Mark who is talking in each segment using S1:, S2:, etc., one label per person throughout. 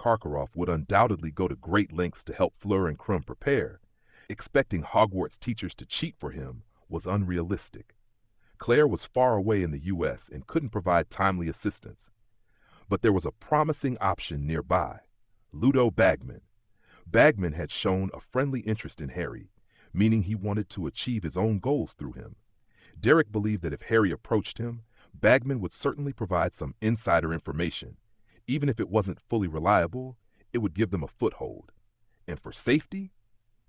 S1: Karkaroff would undoubtedly go to great lengths to help Fleur and Krum prepare, expecting Hogwarts teachers to cheat for him was unrealistic. Claire was far away in the U.S. and couldn't provide timely assistance. But there was a promising option nearby, Ludo Bagman. Bagman had shown a friendly interest in Harry, meaning he wanted to achieve his own goals through him. Derek believed that if Harry approached him, Bagman would certainly provide some insider information. Even if it wasn't fully reliable, it would give them a foothold. And for safety?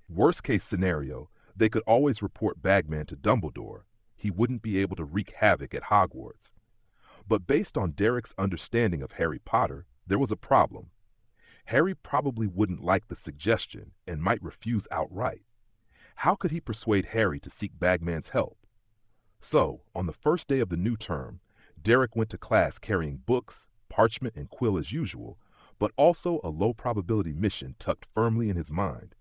S1: Worst case scenario, they could always report Bagman to Dumbledore. He wouldn't be able to wreak havoc at Hogwarts. But based on Derek's understanding of Harry Potter, there was a problem. Harry probably wouldn't like the suggestion and might refuse outright. How could he persuade Harry to seek Bagman's help? So, on the first day of the new term, Derek went to class carrying books, parchment, and quill as usual, but also a low-probability mission tucked firmly in his mind.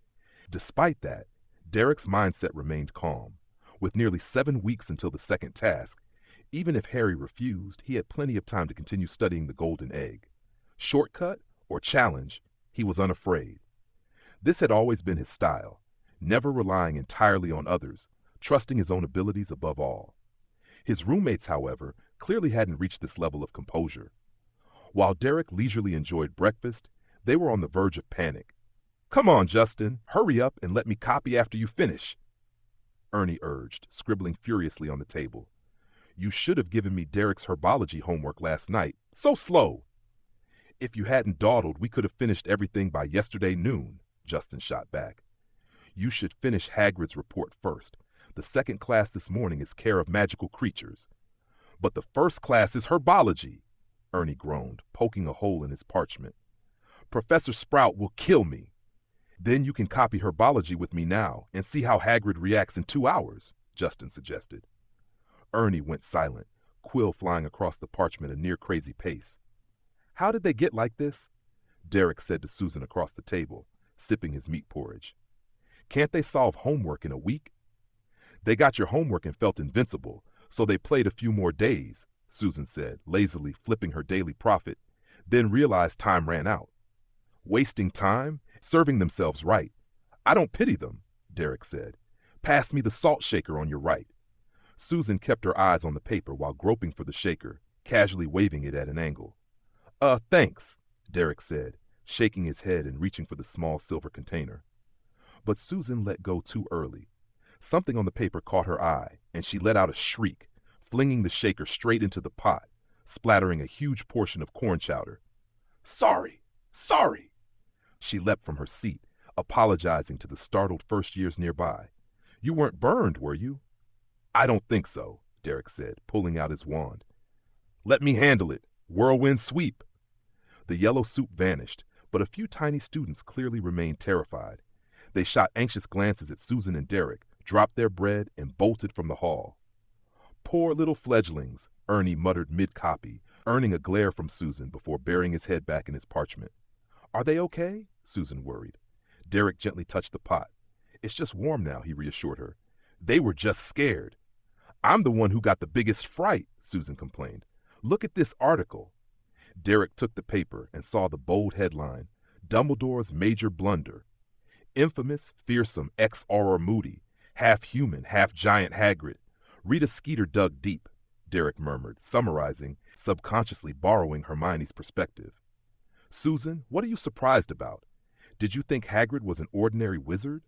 S1: Despite that, Derek's mindset remained calm. With nearly 7 weeks until the second task, even if Harry refused, he had plenty of time to continue studying the Golden Egg. Shortcut or challenge, he was unafraid. This had always been his style, never relying entirely on others, trusting his own abilities above all. His roommates, however, clearly hadn't reached this level of composure. While Derek leisurely enjoyed breakfast, they were on the verge of panic. "Come on, Justin, hurry up and let me copy after you finish," Ernie urged, scribbling furiously on the table. "You should have given me Derek's herbology homework last night. So slow." "If you hadn't dawdled, we could have finished everything by yesterday noon," Justin shot back. "You should finish Hagrid's report first. The second class this morning is Care of Magical Creatures." "But the first class is herbology," Ernie groaned, poking a hole in his parchment. "Professor Sprout will kill me." "Then you can copy herbology with me now and see how Hagrid reacts in 2 hours," Justin suggested. Ernie went silent, quill flying across the parchment a near-crazy pace. "How did they get like this?" Derek said to Susan across the table, sipping his meat porridge. "Can't they solve homework in a week?" "They got your homework and felt invincible, so they played a few more days," Susan said, lazily flipping her daily profit, then realized time ran out. "Wasting time? Serving themselves right. I don't pity them," Derek said. "Pass me the salt shaker on your right." Susan kept her eyes on the paper while groping for the shaker, casually waving it at an angle. Thanks," Derek said, shaking his head and reaching for the small silver container. But Susan let go too early. Something on the paper caught her eye, and she let out a shriek, flinging the shaker straight into the pot, splattering a huge portion of corn chowder. "Sorry! Sorry!" She leapt from her seat, apologizing to the startled first-years nearby. "You weren't burned, were you?" "I don't think so," Derek said, pulling out his wand. "Let me handle it. Whirlwind sweep." The yellow soup vanished, but a few tiny students clearly remained terrified. They shot anxious glances at Susan and Derek, dropped their bread, and bolted from the hall. "Poor little fledglings," Ernie muttered mid-copy, earning a glare from Susan before burying his head back in his parchment. "Are they okay?" Susan worried. Derek gently touched the pot. "It's just warm now," he reassured her. "They were just scared." "I'm the one who got the biggest fright," Susan complained. "Look at this article." Derek took the paper and saw the bold headline, "Dumbledore's Major Blunder." "Infamous, fearsome ex-Auror Moody, half-human, half-giant Hagrid. Rita Skeeter dug deep," Derek murmured, summarizing, subconsciously borrowing Hermione's perspective. "Susan, what are you surprised about? Did you think Hagrid was an ordinary wizard?"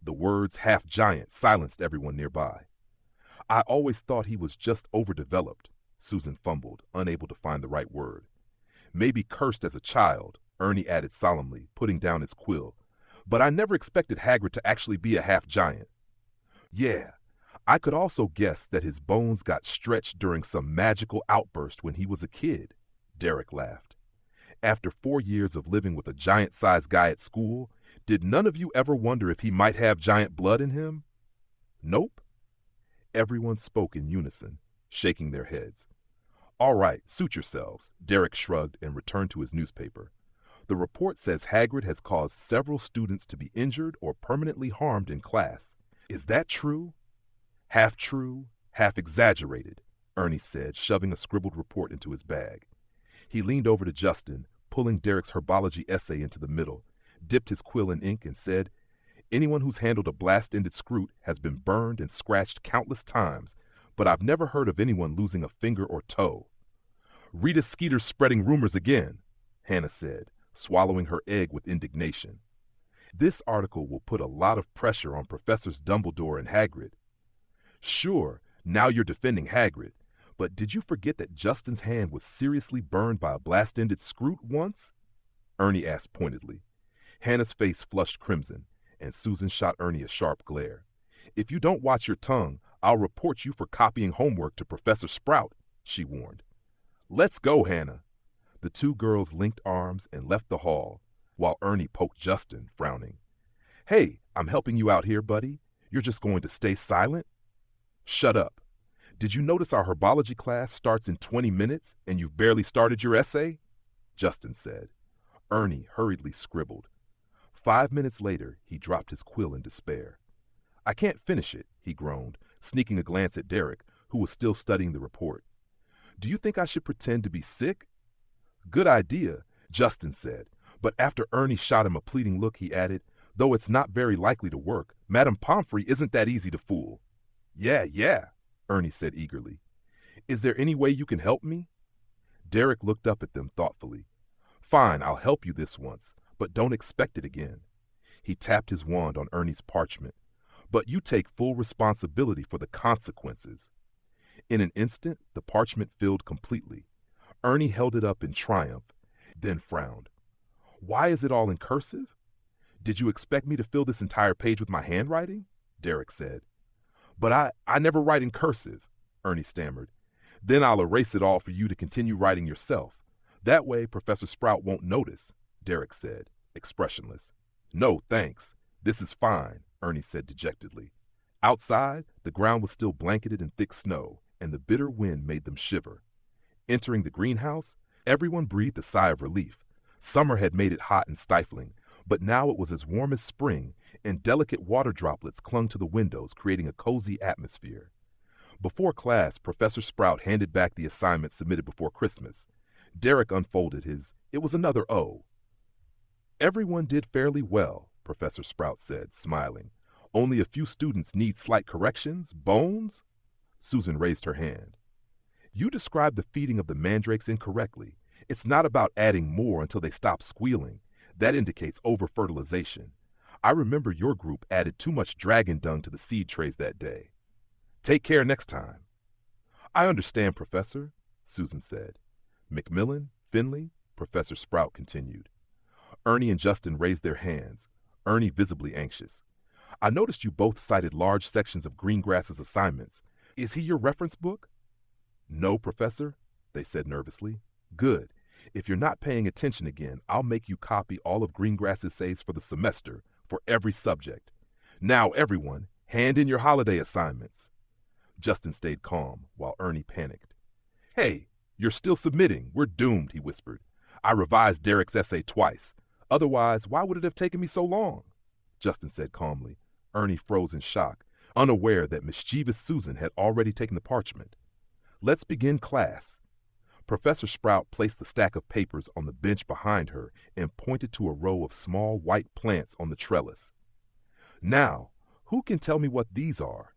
S1: The words half-giant silenced everyone nearby. "I always thought he was just overdeveloped," Susan fumbled, unable to find the right word. "Maybe cursed as a child," Ernie added solemnly, putting down his quill. "But I never expected Hagrid to actually be a half-giant." "Yeah, I could also guess that his bones got stretched during some magical outburst when he was a kid," Derek laughed. "After 4 years of living with a giant-sized guy at school, did none of you ever wonder if he might have giant blood in him?" "Nope." Everyone spoke in unison, shaking their heads. "All right, suit yourselves," Derek shrugged and returned to his newspaper. "The report says Hagrid has caused several students to be injured or permanently harmed in class. Is that true?" "Half true, half exaggerated," Ernie said, shoving a scribbled report into his bag. He leaned over to Justin, pulling Derek's herbology essay into the middle, dipped his quill in ink, and said, "Anyone who's handled a blast-ended scroot has been burned and scratched countless times, but I've never heard of anyone losing a finger or toe." "Rita Skeeter's spreading rumors again," Hannah said, swallowing her egg with indignation. "This article will put a lot of pressure on Professors Dumbledore and Hagrid." "Sure, now you're defending Hagrid, but did you forget that Justin's hand was seriously burned by a blast-ended scroot once?" Ernie asked pointedly. Hannah's face flushed crimson, and Susan shot Ernie a sharp glare. "If you don't watch your tongue, I'll report you for copying homework to Professor Sprout," she warned. "Let's go, Hannah." The two girls linked arms and left the hall, while Ernie poked Justin, frowning. "Hey, I'm helping you out here, buddy. You're just going to stay silent?" "Shut up. Did you notice our herbology class starts in 20 minutes and you've barely started your essay?" Justin said. Ernie hurriedly scribbled. 5 minutes later, he dropped his quill in despair. "I can't finish it," he groaned, sneaking a glance at Derek, who was still studying the report. "Do you think I should pretend to be sick?" "Good idea," Justin said, but after Ernie shot him a pleading look, he added, "Though it's not very likely to work. Madame Pomfrey isn't that easy to fool." Yeah, Ernie said eagerly. "Is there any way you can help me?" Derek looked up at them thoughtfully. "Fine, I'll help you this once, but don't expect it again." He tapped his wand on Ernie's parchment. "But you take full responsibility for the consequences." In an instant, the parchment filled completely. Ernie held it up in triumph, then frowned. "Why is it all in cursive?" "Did you expect me to fill this entire page with my handwriting?" Derek said. "But I never write in cursive," Ernie stammered. "Then I'll erase it all for you to continue writing yourself. That way Professor Sprout won't notice," Derek said, expressionless. "No, thanks. This is fine," Ernie said dejectedly. Outside, the ground was still blanketed in thick snow, and the bitter wind made them shiver. Entering the greenhouse, everyone breathed a sigh of relief. Summer had made it hot and stifling, but now it was as warm as spring, and delicate water droplets clung to the windows, creating a cozy atmosphere. Before class, Professor Sprout handed back the assignment submitted before Christmas. Derek unfolded his. It was another O. "Everyone did fairly well," Professor Sprout said, smiling. "Only a few students need slight corrections. Bones?" Susan raised her hand. "You described the feeding of the mandrakes incorrectly. It's not about adding more until they stop squealing. That indicates over-fertilization. I remember your group added too much dragon dung to the seed trays that day. Take care next time." "I understand, Professor," Susan said. "Macmillan, Finley," Professor Sprout continued. Ernie and Justin raised their hands, Ernie visibly anxious. "I noticed you both cited large sections of Greengrass's assignments. Is he your reference book?" "No, Professor," they said nervously. "Good. If you're not paying attention again, I'll make you copy all of Greengrass's essays for the semester, for every subject. Now, everyone, hand in your holiday assignments." Justin stayed calm, while Ernie panicked. "Hey, you're still submitting. We're doomed," he whispered. "I revised Derek's essay twice. Otherwise, why would it have taken me so long?" Justin said calmly. Ernie froze in shock, unaware that mischievous Susan had already taken the parchment. "Let's begin class." Professor Sprout placed the stack of papers on the bench behind her and pointed to a row of small white plants on the trellis. "Now, who can tell me what these are?"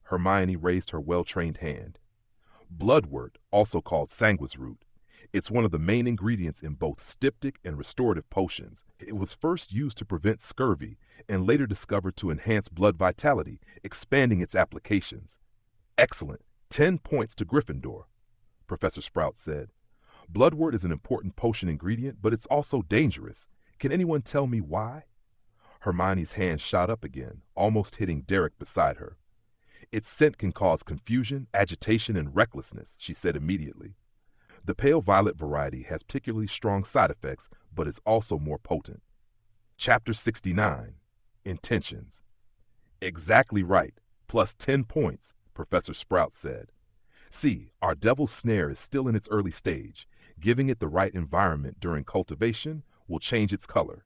S1: Hermione raised her well-trained hand. "Bloodwort, also called sanguisroot. It's one of the main ingredients in both styptic and restorative potions. It was first used to prevent scurvy and later discovered to enhance blood vitality, expanding its applications." "Excellent. 10 points to Gryffindor," Professor Sprout said. "Bloodwort is an important potion ingredient, but it's also dangerous. Can anyone tell me why?" Hermione's hand shot up again, almost hitting Derek beside her. "Its scent can cause confusion, agitation, and recklessness," she said immediately. "The pale violet variety has particularly strong side effects, but is also more potent." Chapter 69, Intentions. "Exactly right, plus 10 points, Professor Sprout said. "See, our devil's snare is still in its early stage. Giving it the right environment during cultivation will change its color.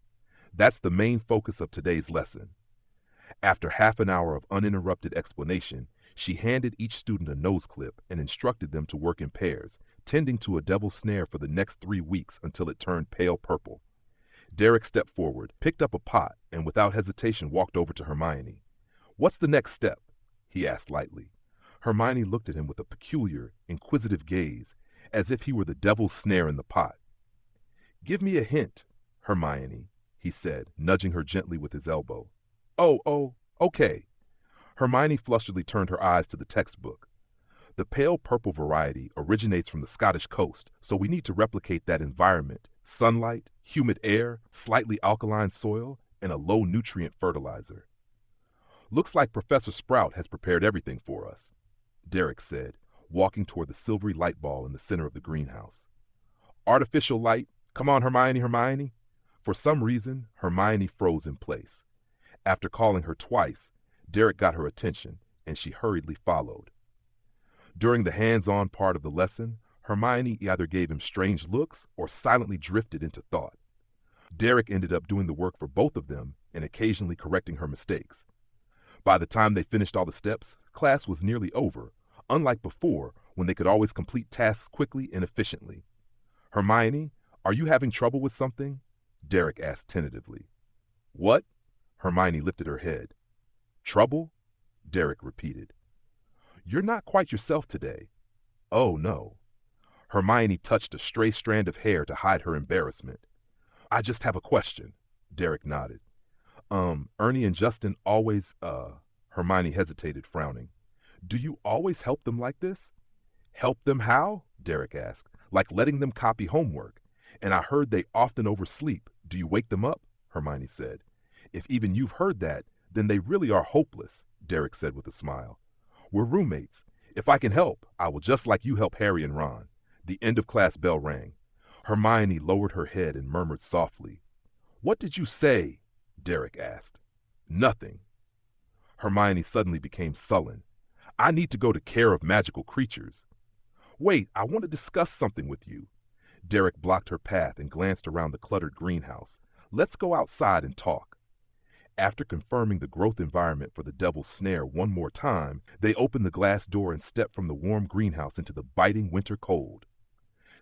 S1: That's the main focus of today's lesson." After half an hour of uninterrupted explanation, She handed each student a nose clip and instructed them to work in pairs, tending to a devil's snare for the next 3 weeks until it turned pale purple. Derek stepped forward, picked up a pot, and without hesitation walked over to Hermione. "What's the next step?" he asked lightly. Hermione looked at him with a peculiar, inquisitive gaze, as if he were the devil's snare in the pot. "Give me a hint, Hermione," he said, nudging her gently with his elbow. Oh, okay." Hermione flusteredly turned her eyes to the textbook. "The pale purple variety originates from the Scottish coast, so we need to replicate that environment: sunlight, humid air, slightly alkaline soil, and a low-nutrient fertilizer." "Looks like Professor Sprout has prepared everything for us," Derek said, walking toward the silvery light ball in the center of the greenhouse. "Artificial light? Come on, Hermione." For some reason, Hermione froze in place. After calling her twice, Derek got her attention, and she hurriedly followed. During the hands-on part of the lesson, Hermione either gave him strange looks or silently drifted into thought. Derek ended up doing the work for both of them and occasionally correcting her mistakes. By the time they finished all the steps, class was nearly over, unlike before when they could always complete tasks quickly and efficiently. "Hermione, are you having trouble with something?" Derek asked tentatively. "What?" Hermione lifted her head. "Trouble?" Derek repeated. "You're not quite yourself today." "Oh, no." Hermione touched a stray strand of hair to hide her embarrassment. "I just have a question." Derek nodded. Ernie and Justin always, Hermione hesitated, frowning. "Do you always help them like this?" "Help them how?" Derek asked. "Like letting them copy homework. And I heard they often oversleep. Do you wake them up?" Hermione said. "If even you've heard that, then they really are hopeless," Derek said with a smile. "We're roommates. If I can help, I will, just like you help Harry and Ron." The end of class bell rang. Hermione lowered her head and murmured softly. "What did you say?" Derek asked. "Nothing." Hermione suddenly became sullen. "I need to go to Care of Magical Creatures." "Wait, I want to discuss something with you." Derek blocked her path and glanced around the cluttered greenhouse. "Let's go outside and talk." After confirming the growth environment for the devil's snare one more time, they opened the glass door and stepped from the warm greenhouse into the biting winter cold.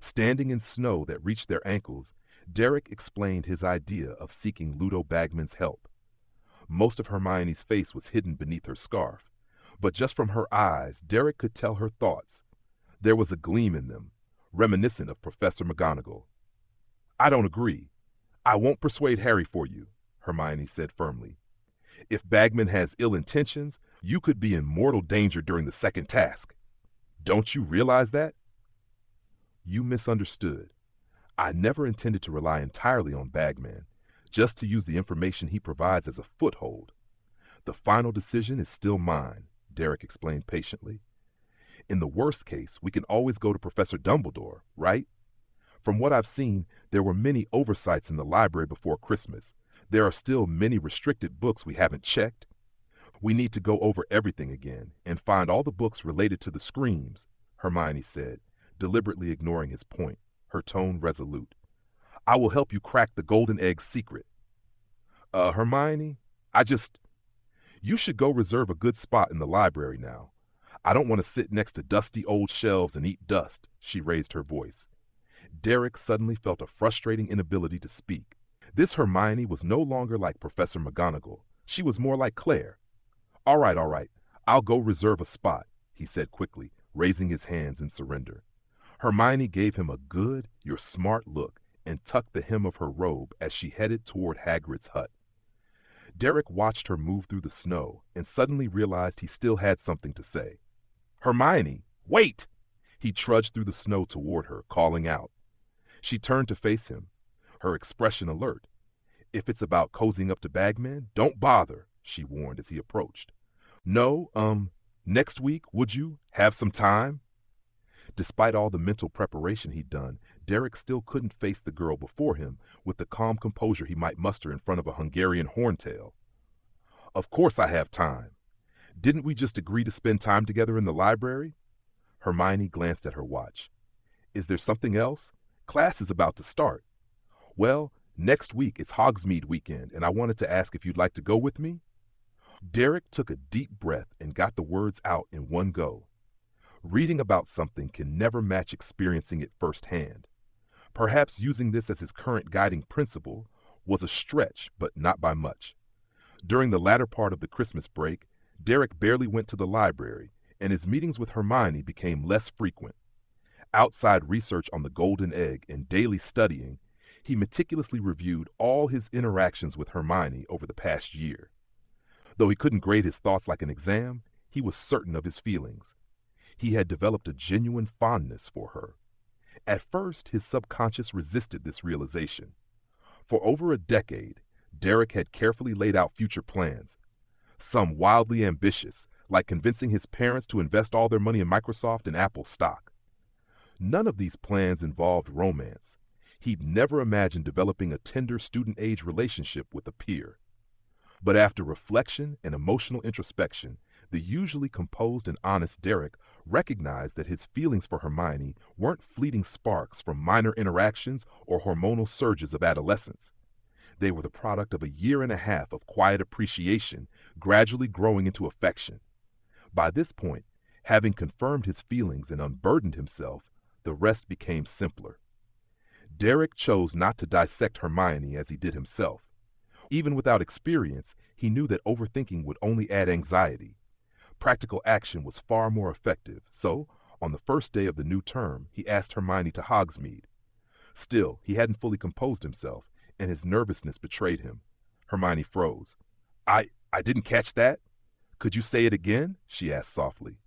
S1: Standing in snow that reached their ankles, Derek explained his idea of seeking Ludo Bagman's help. Most of Hermione's face was hidden beneath her scarf, but just from her eyes, Derek could tell her thoughts. There was a gleam in them, reminiscent of Professor McGonagall. "I don't agree. I won't persuade Harry for you," Hermione said firmly. "If Bagman has ill intentions, you could be in mortal danger during the second task. Don't you realize that?" "You misunderstood. I never intended to rely entirely on Bagman, just to use the information he provides as a foothold. The final decision is still mine," Derek explained patiently. "In the worst case, we can always go to Professor Dumbledore, right? From what I've seen, there were many oversights in the library before Christmas. There are still many restricted books we haven't checked. We need to go over everything again and find all the books related to the Screams," Hermione said, deliberately ignoring his point, her tone resolute. "I will help you crack the Golden Egg's secret." Hermione, you should go reserve a good spot in the library now. I don't want to sit next to dusty old shelves and eat dust," she raised her voice. Derek suddenly felt a frustrating inability to speak. This Hermione was no longer like Professor McGonagall. She was more like Claire. All right. I'll go reserve a spot," he said quickly, raising his hands in surrender. Hermione gave him a good, "You're smart" look and tucked the hem of her robe as she headed toward Hagrid's hut. Derek watched her move through the snow and suddenly realized he still had something to say. "Hermione, wait!" He trudged through the snow toward her, calling out. She turned to face him, her expression alert. "If it's about cozying up to Bagman, don't bother," she warned as he approached. "No, next week, would you have some time?" Despite all the mental preparation he'd done, Derek still couldn't face the girl before him with the calm composure he might muster in front of a Hungarian horntail. "Of course I have time. Didn't we just agree to spend time together in the library?" Hermione glanced at her watch. "Is there something else? Class is about to start." "Well, next week it's Hogsmeade weekend, and I wanted to ask if you'd like to go with me." Derek took a deep breath and got the words out in one go. Reading about something can never match experiencing it firsthand. Perhaps using this as his current guiding principle was a stretch, but not by much. During the latter part of the Christmas break, Derek barely went to the library, and his meetings with Hermione became less frequent. Outside research on the golden egg and daily studying, he meticulously reviewed all his interactions with Hermione over the past year. Though he couldn't grade his thoughts like an exam, he was certain of his feelings. He had developed a genuine fondness for her. At first, his subconscious resisted this realization. For over a decade, Derek had carefully laid out future plans, some wildly ambitious, like convincing his parents to invest all their money in Microsoft and Apple stock. None of these plans involved romance. He'd never imagined developing a tender student-age relationship with a peer. But after reflection and emotional introspection, the usually composed and honest Derek recognized that his feelings for Hermione weren't fleeting sparks from minor interactions or hormonal surges of adolescence. They were the product of a year and a half of quiet appreciation, gradually growing into affection. By this point, having confirmed his feelings and unburdened himself, the rest became simpler. Derek chose not to dissect Hermione as he did himself. Even without experience, he knew that overthinking would only add anxiety. Practical action was far more effective, so, on the first day of the new term, he asked Hermione to Hogsmeade. Still, he hadn't fully composed himself, and his nervousness betrayed him. Hermione froze. I didn't catch that. Could you say it again? She asked softly.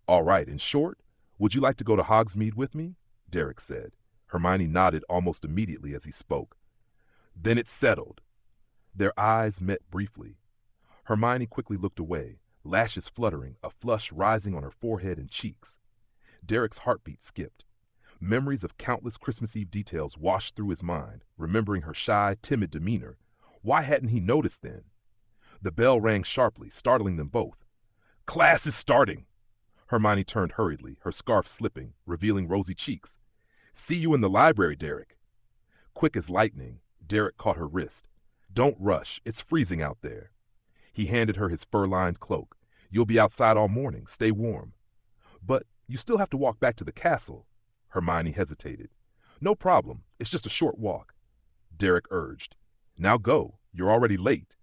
S1: All right, in short, would you like to go to Hogsmeade with me? Derek said. Hermione nodded almost immediately as he spoke. Then it's settled. Their eyes met briefly. Hermione quickly looked away, lashes fluttering, a flush rising on her forehead and cheeks. Derek's heartbeat skipped. Memories of countless Christmas Eve details washed through his mind, remembering her shy, timid demeanor. Why hadn't he noticed then? The bell rang sharply, startling them both. Class is starting! Hermione turned hurriedly, her scarf slipping, revealing rosy cheeks. See you in the library, Derek. Quick as lightning, Derek caught her wrist. Don't rush, it's freezing out there. He handed her his fur-lined cloak. You'll be outside all morning, stay warm. But you still have to walk back to the castle. Hermione hesitated. No problem, it's just a short walk. Derek urged. Now go, you're already late.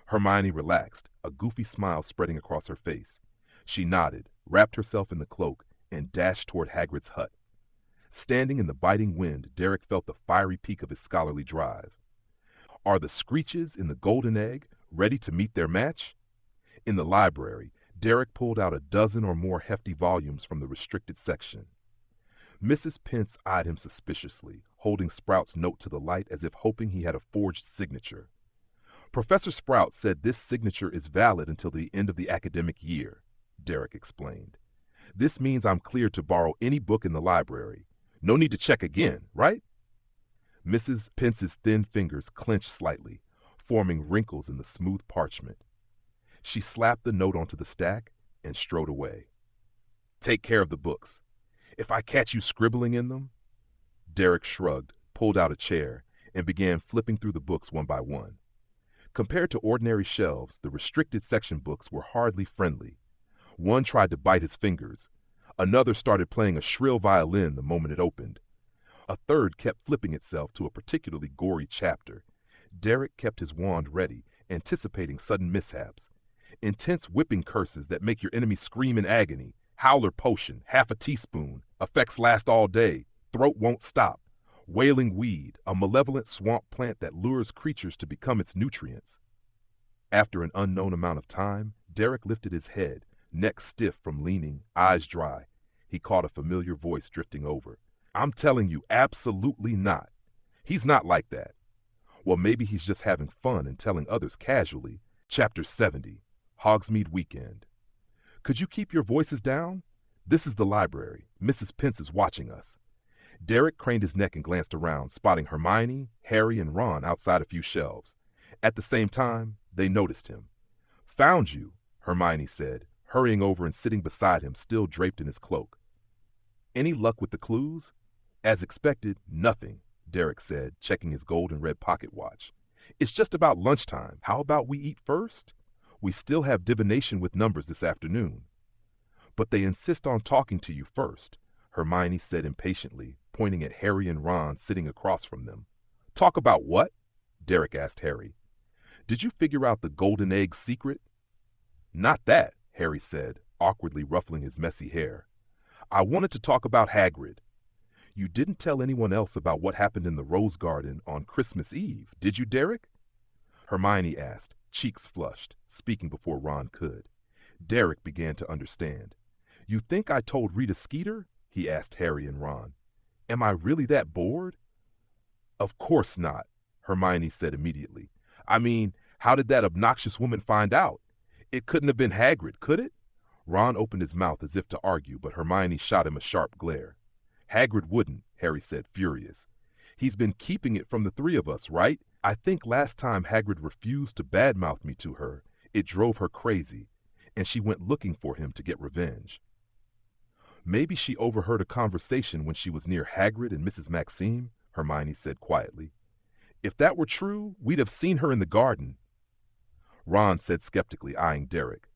S1: Hermione relaxed, a goofy smile spreading across her face. She nodded, wrapped herself in the cloak, and dashed toward Hagrid's hut. Standing in the biting wind, Derek felt the fiery peak of his scholarly drive. Are the Screeches in the Golden Egg ready to meet their match? In the library, Derek pulled out a dozen or more hefty volumes from the restricted section. Mrs. Pence eyed him suspiciously, holding Sprout's note to the light as if hoping he had a forged signature. Professor Sprout said this signature is valid until the end of the academic year, Derek explained. This means I'm cleared to borrow any book in the library. No need to check again, right? Mrs. Pence's thin fingers clenched slightly, forming wrinkles in the smooth parchment. She slapped the note onto the stack and strode away. Take care of the books. If I catch you scribbling in them... Derek shrugged, pulled out a chair, and began flipping through the books one by one. Compared to ordinary shelves, the restricted section books were hardly friendly. One tried to bite his fingers. Another started playing a shrill violin the moment it opened. A third kept flipping itself to a particularly gory chapter. Derek kept his wand ready, anticipating sudden mishaps. Intense whipping curses that make your enemy scream in agony. Howler potion, half a teaspoon. Effects last all day. Throat won't stop. Wailing weed, a malevolent swamp plant that lures creatures to become its nutrients. After an unknown amount of time, Derek lifted his head, neck stiff from leaning, eyes dry. He caught a familiar voice drifting over. I'm telling you, absolutely not. He's not like that. Well, maybe he's just having fun and telling others casually. Chapter 70, Hogsmeade Weekend. Could you keep your voices down? This is the library. Mrs. Pence is watching us. Derek craned his neck and glanced around, spotting Hermione, Harry, and Ron outside a few shelves. At the same time, they noticed him. Found you, Hermione said, hurrying over and sitting beside him, still draped in his cloak. Any luck with the clues? As expected, nothing, Derek said, checking his gold and red pocket watch. It's just about lunchtime. How about we eat first? We still have divination with numbers this afternoon. But they insist on talking to you first, Hermione said impatiently, pointing at Harry and Ron sitting across from them. Talk about what? Derek asked Harry. Did you figure out the golden egg secret? Not that, Harry said, awkwardly ruffling his messy hair. I wanted to talk about Hagrid. You didn't tell anyone else about what happened in the Rose Garden on Christmas Eve, did you, Derek? Hermione asked, cheeks flushed, speaking before Ron could. Derek began to understand. You think I told Rita Skeeter? He asked Harry and Ron. Am I really that bored? Of course not, Hermione said immediately. I mean, how did that obnoxious woman find out? It couldn't have been Hagrid, could it? Ron opened his mouth as if to argue, but Hermione shot him a sharp glare. Hagrid wouldn't, Harry said, furious. He's been keeping it from the three of us, right? I think last time Hagrid refused to badmouth me to her, it drove her crazy, and she went looking for him to get revenge. Maybe she overheard a conversation when she was near Hagrid and Mrs. Maxime, Hermione said quietly. If that were true, we'd have seen her in the garden. Ron said skeptically, eyeing Derek.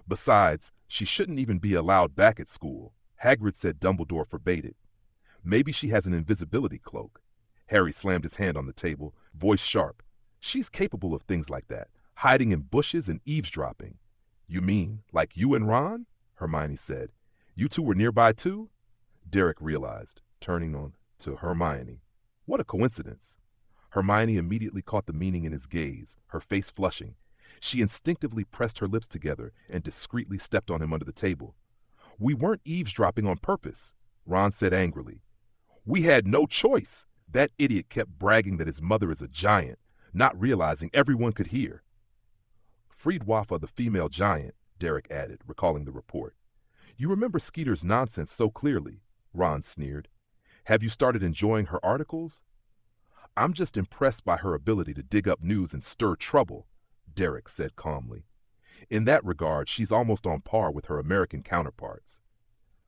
S1: Besides, she shouldn't even be allowed back at school. Hagrid said Dumbledore forbade it. Maybe she has an invisibility cloak. Harry slammed his hand on the table, voice sharp. She's capable of things like that, hiding in bushes and eavesdropping. You mean, like you and Ron? Hermione said. You two were nearby too? Derek realized, turning on to Hermione. What a coincidence. Hermione immediately caught the meaning in his gaze, her face flushing. She instinctively pressed her lips together and discreetly stepped on him under the table. We weren't eavesdropping on purpose, Ron said angrily. We had no choice. That idiot kept bragging that his mother is a giant, not realizing everyone could hear. Friedwaffe the female giant, Derek added, recalling the report. You remember Skeeter's nonsense so clearly, Ron sneered. Have you started enjoying her articles? I'm just impressed by her ability to dig up news and stir trouble, Derek said calmly. In that regard, she's almost on par with her American counterparts.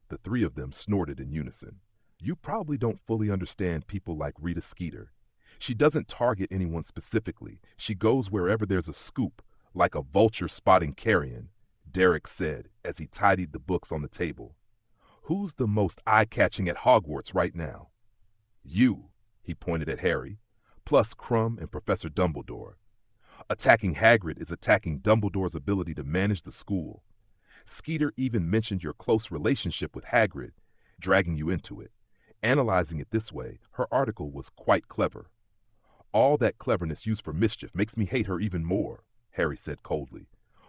S1: The three of them snorted in unison. You probably don't fully understand people like Rita Skeeter. She doesn't target anyone specifically. She goes wherever there's a scoop, like a vulture spotting carrion, Derek said as he tidied the books on the table. Who's the most eye-catching at Hogwarts right now? You, he pointed at Harry, plus Krum and Professor Dumbledore. Attacking Hagrid is attacking Dumbledore's ability to manage the school. Skeeter even mentioned your close relationship with Hagrid, dragging you into it. Analyzing it this way, her article was quite clever. All that cleverness used for mischief makes me hate her even more, Harry said coldly.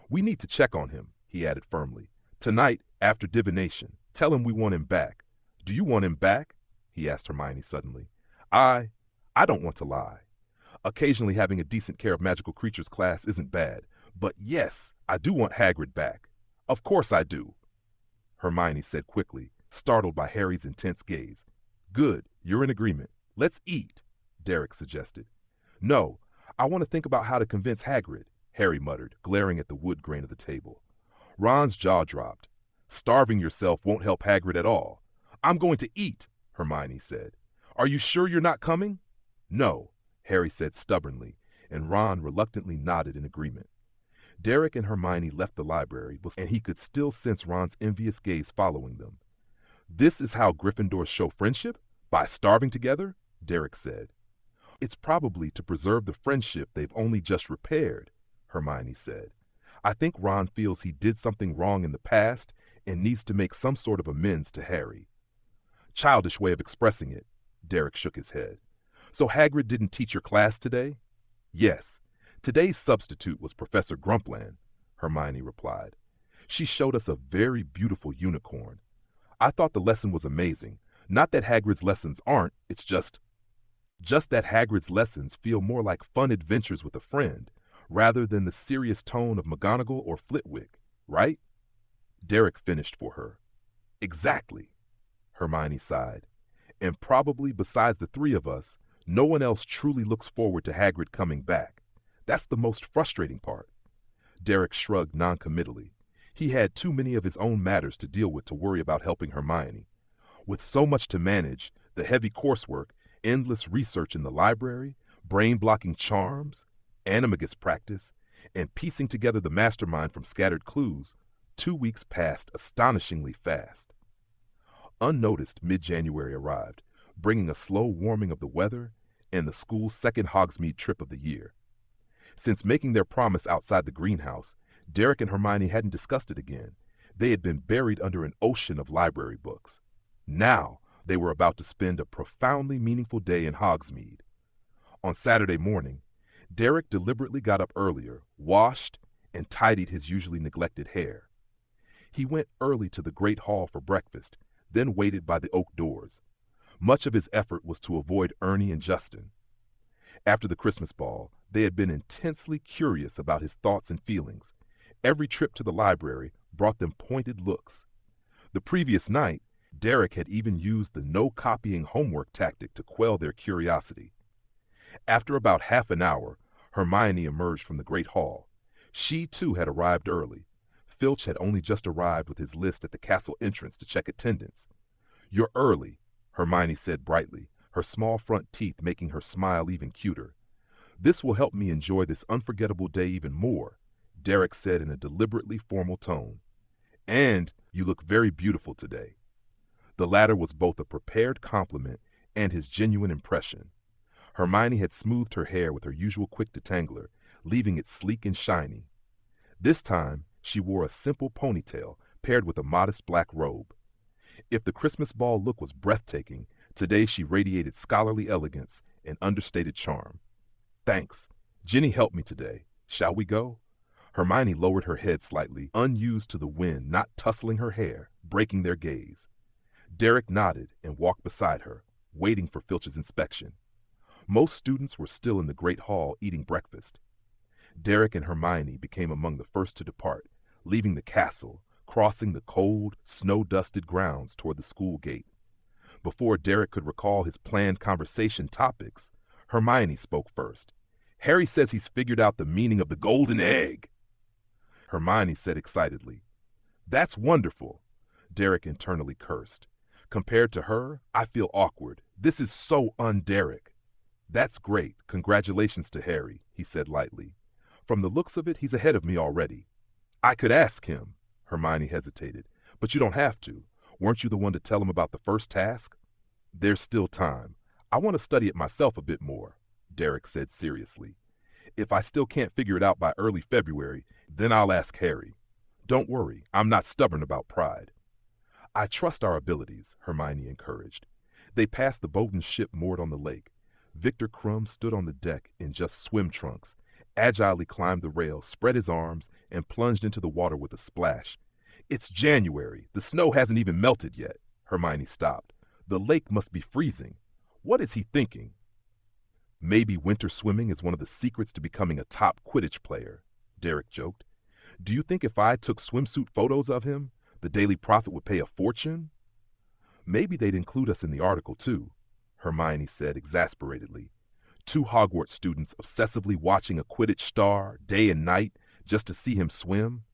S1: We need to check on him, he added firmly. Tonight, after divination, tell him we want him back. Do you want him back? He asked Hermione suddenly. I don't want to lie. Occasionally having a decent care of magical creatures class isn't bad, but yes, I do want Hagrid back. Of course I do, Hermione said quickly, startled by Harry's intense gaze. Good, you're in agreement. Let's eat, Derek suggested. No, I want to think about how to convince Hagrid, Harry muttered, glaring at the wood grain of the table. Ron's jaw dropped. Starving yourself won't help Hagrid at all. I'm going to eat, Hermione said. Are you sure you're not coming? No, Harry said stubbornly, and Ron reluctantly nodded in agreement. Derek and Hermione left the library, and he could still sense Ron's envious gaze following them. This is how Gryffindors show friendship? By starving together? Derek said. It's probably to preserve the friendship they've only just repaired, Hermione said. I think Ron feels he did something wrong in the past and needs to make some sort of amends to Harry. Childish way of expressing it, Derek shook his head. So Hagrid didn't teach your class today? Yes. Today's substitute was Professor Grumpland, Hermione replied. She showed us a very beautiful unicorn. I thought the lesson was amazing. Not that Hagrid's lessons aren't, it's just that Hagrid's lessons feel more like fun adventures with a friend, rather than the serious tone of McGonagall or Flitwick, right? Derek finished for her. Exactly, Hermione sighed. And probably besides the three of us, no one else truly looks forward to Hagrid coming back. That's the most frustrating part. Derek shrugged noncommittally. He had too many of his own matters to deal with to worry about helping Hermione. With so much to manage, the heavy coursework, endless research in the library, brain-blocking charms, animagus practice, And piecing together the mastermind from scattered clues, 2 weeks passed astonishingly fast. Unnoticed, mid-January arrived, bringing a slow warming of the weather and the school's second Hogsmeade trip of the year. Since making their promise outside the greenhouse, Derek and Hermione hadn't discussed it again. They had been buried under an ocean of library books. Now they were about to spend a profoundly meaningful day in Hogsmeade. On Saturday morning, Derek deliberately got up earlier, washed, and tidied his usually neglected hair. He went early to the great hall for breakfast, then waited by the oak doors. Much of his effort was to avoid Ernie and Justin. After the Christmas ball, they had been intensely curious about his thoughts and feelings. Every trip to the library brought them pointed looks. The previous night, Derek had even used the no-copying homework tactic to quell their curiosity. After about half an hour, Hermione emerged from the great hall. She, too, had arrived early. Filch had only just arrived with his list at the castle entrance to check attendance. "You're early," Hermione said brightly, her small front teeth making her smile even cuter. "This will help me enjoy this unforgettable day even more," Derek said in a deliberately formal tone. "And you look very beautiful today." The latter was both a prepared compliment and his genuine impression. Hermione had smoothed her hair with her usual quick detangler, leaving it sleek and shiny. This time, she wore a simple ponytail paired with a modest black robe. If the Christmas ball look was breathtaking, today she radiated scholarly elegance and understated charm. "Thanks. Ginny helped me today. Shall we go?" Hermione lowered her head slightly, unused to the wind not tussling her hair, breaking their gaze. Derek nodded and walked beside her, waiting for Filch's inspection. Most students were still in the great hall eating breakfast. Derek and Hermione became among the first to depart, leaving the castle, crossing the cold, snow-dusted grounds toward the school gate. Before Derek could recall his planned conversation topics, Hermione spoke first. "Harry says he's figured out the meaning of the golden egg." Hermione said excitedly. "That's wonderful." Derek internally cursed. Compared to her, I feel awkward. This is so un-Derek. "That's great. Congratulations to Harry," he said lightly. "From the looks of it, he's ahead of me already." "I could ask him," Hermione hesitated. "But you don't have to. Weren't you the one to tell him about the first task?" "There's still time. I want to study it myself a bit more," Derek said seriously. "If I still can't figure it out by early February, then I'll ask Harry. Don't worry, I'm not stubborn about pride." "I trust our abilities," Hermione encouraged. They passed the Bowden ship moored on the lake. Victor Krum stood on the deck in just swim trunks, agilely climbed the rail, spread his arms, and plunged into the water with a splash. "It's January. The snow hasn't even melted yet." Hermione stopped. "The lake must be freezing. What is he thinking?" "Maybe winter swimming is one of the secrets to becoming a top Quidditch player," Derek joked. "Do you think if I took swimsuit photos of him, the Daily Prophet would pay a fortune?" "Maybe they'd include us in the article, too," Hermione said exasperatedly. "Two Hogwarts students obsessively watching a Quidditch star day and night just to see him swim."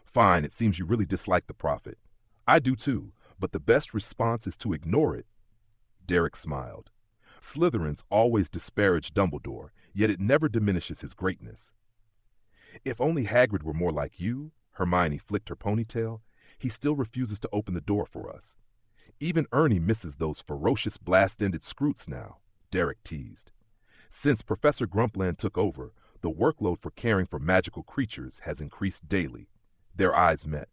S1: "Fine, it seems you really dislike the Prophet. I do too, but the best response is to ignore it." Derek smiled. "Slytherins always disparage Dumbledore, yet it never diminishes his greatness." "If only Hagrid were more like you," Hermione flicked her ponytail. "He still refuses to open the door for us." "Even Ernie misses those ferocious blast-ended Scroots now," Derek teased. "Since Professor Grumpland took over, the workload for caring for magical creatures has increased daily." Their eyes met.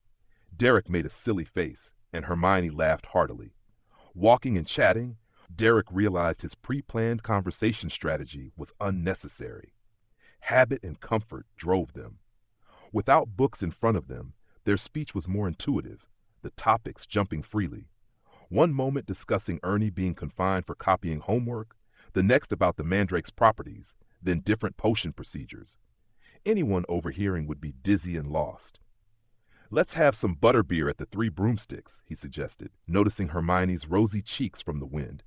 S1: Derek made a silly face, and Hermione laughed heartily. Walking and chatting, Derek realized his pre-planned conversation strategy was unnecessary. Habit and comfort drove them. Without books in front of them, their speech was more intuitive, the topics jumping freely. One moment discussing Ernie being confined for copying homework, the next about the Mandrake's properties, then different potion procedures. Anyone overhearing would be dizzy and lost. "Let's have some butterbeer at the Three Broomsticks," he suggested, noticing Hermione's rosy cheeks from the wind.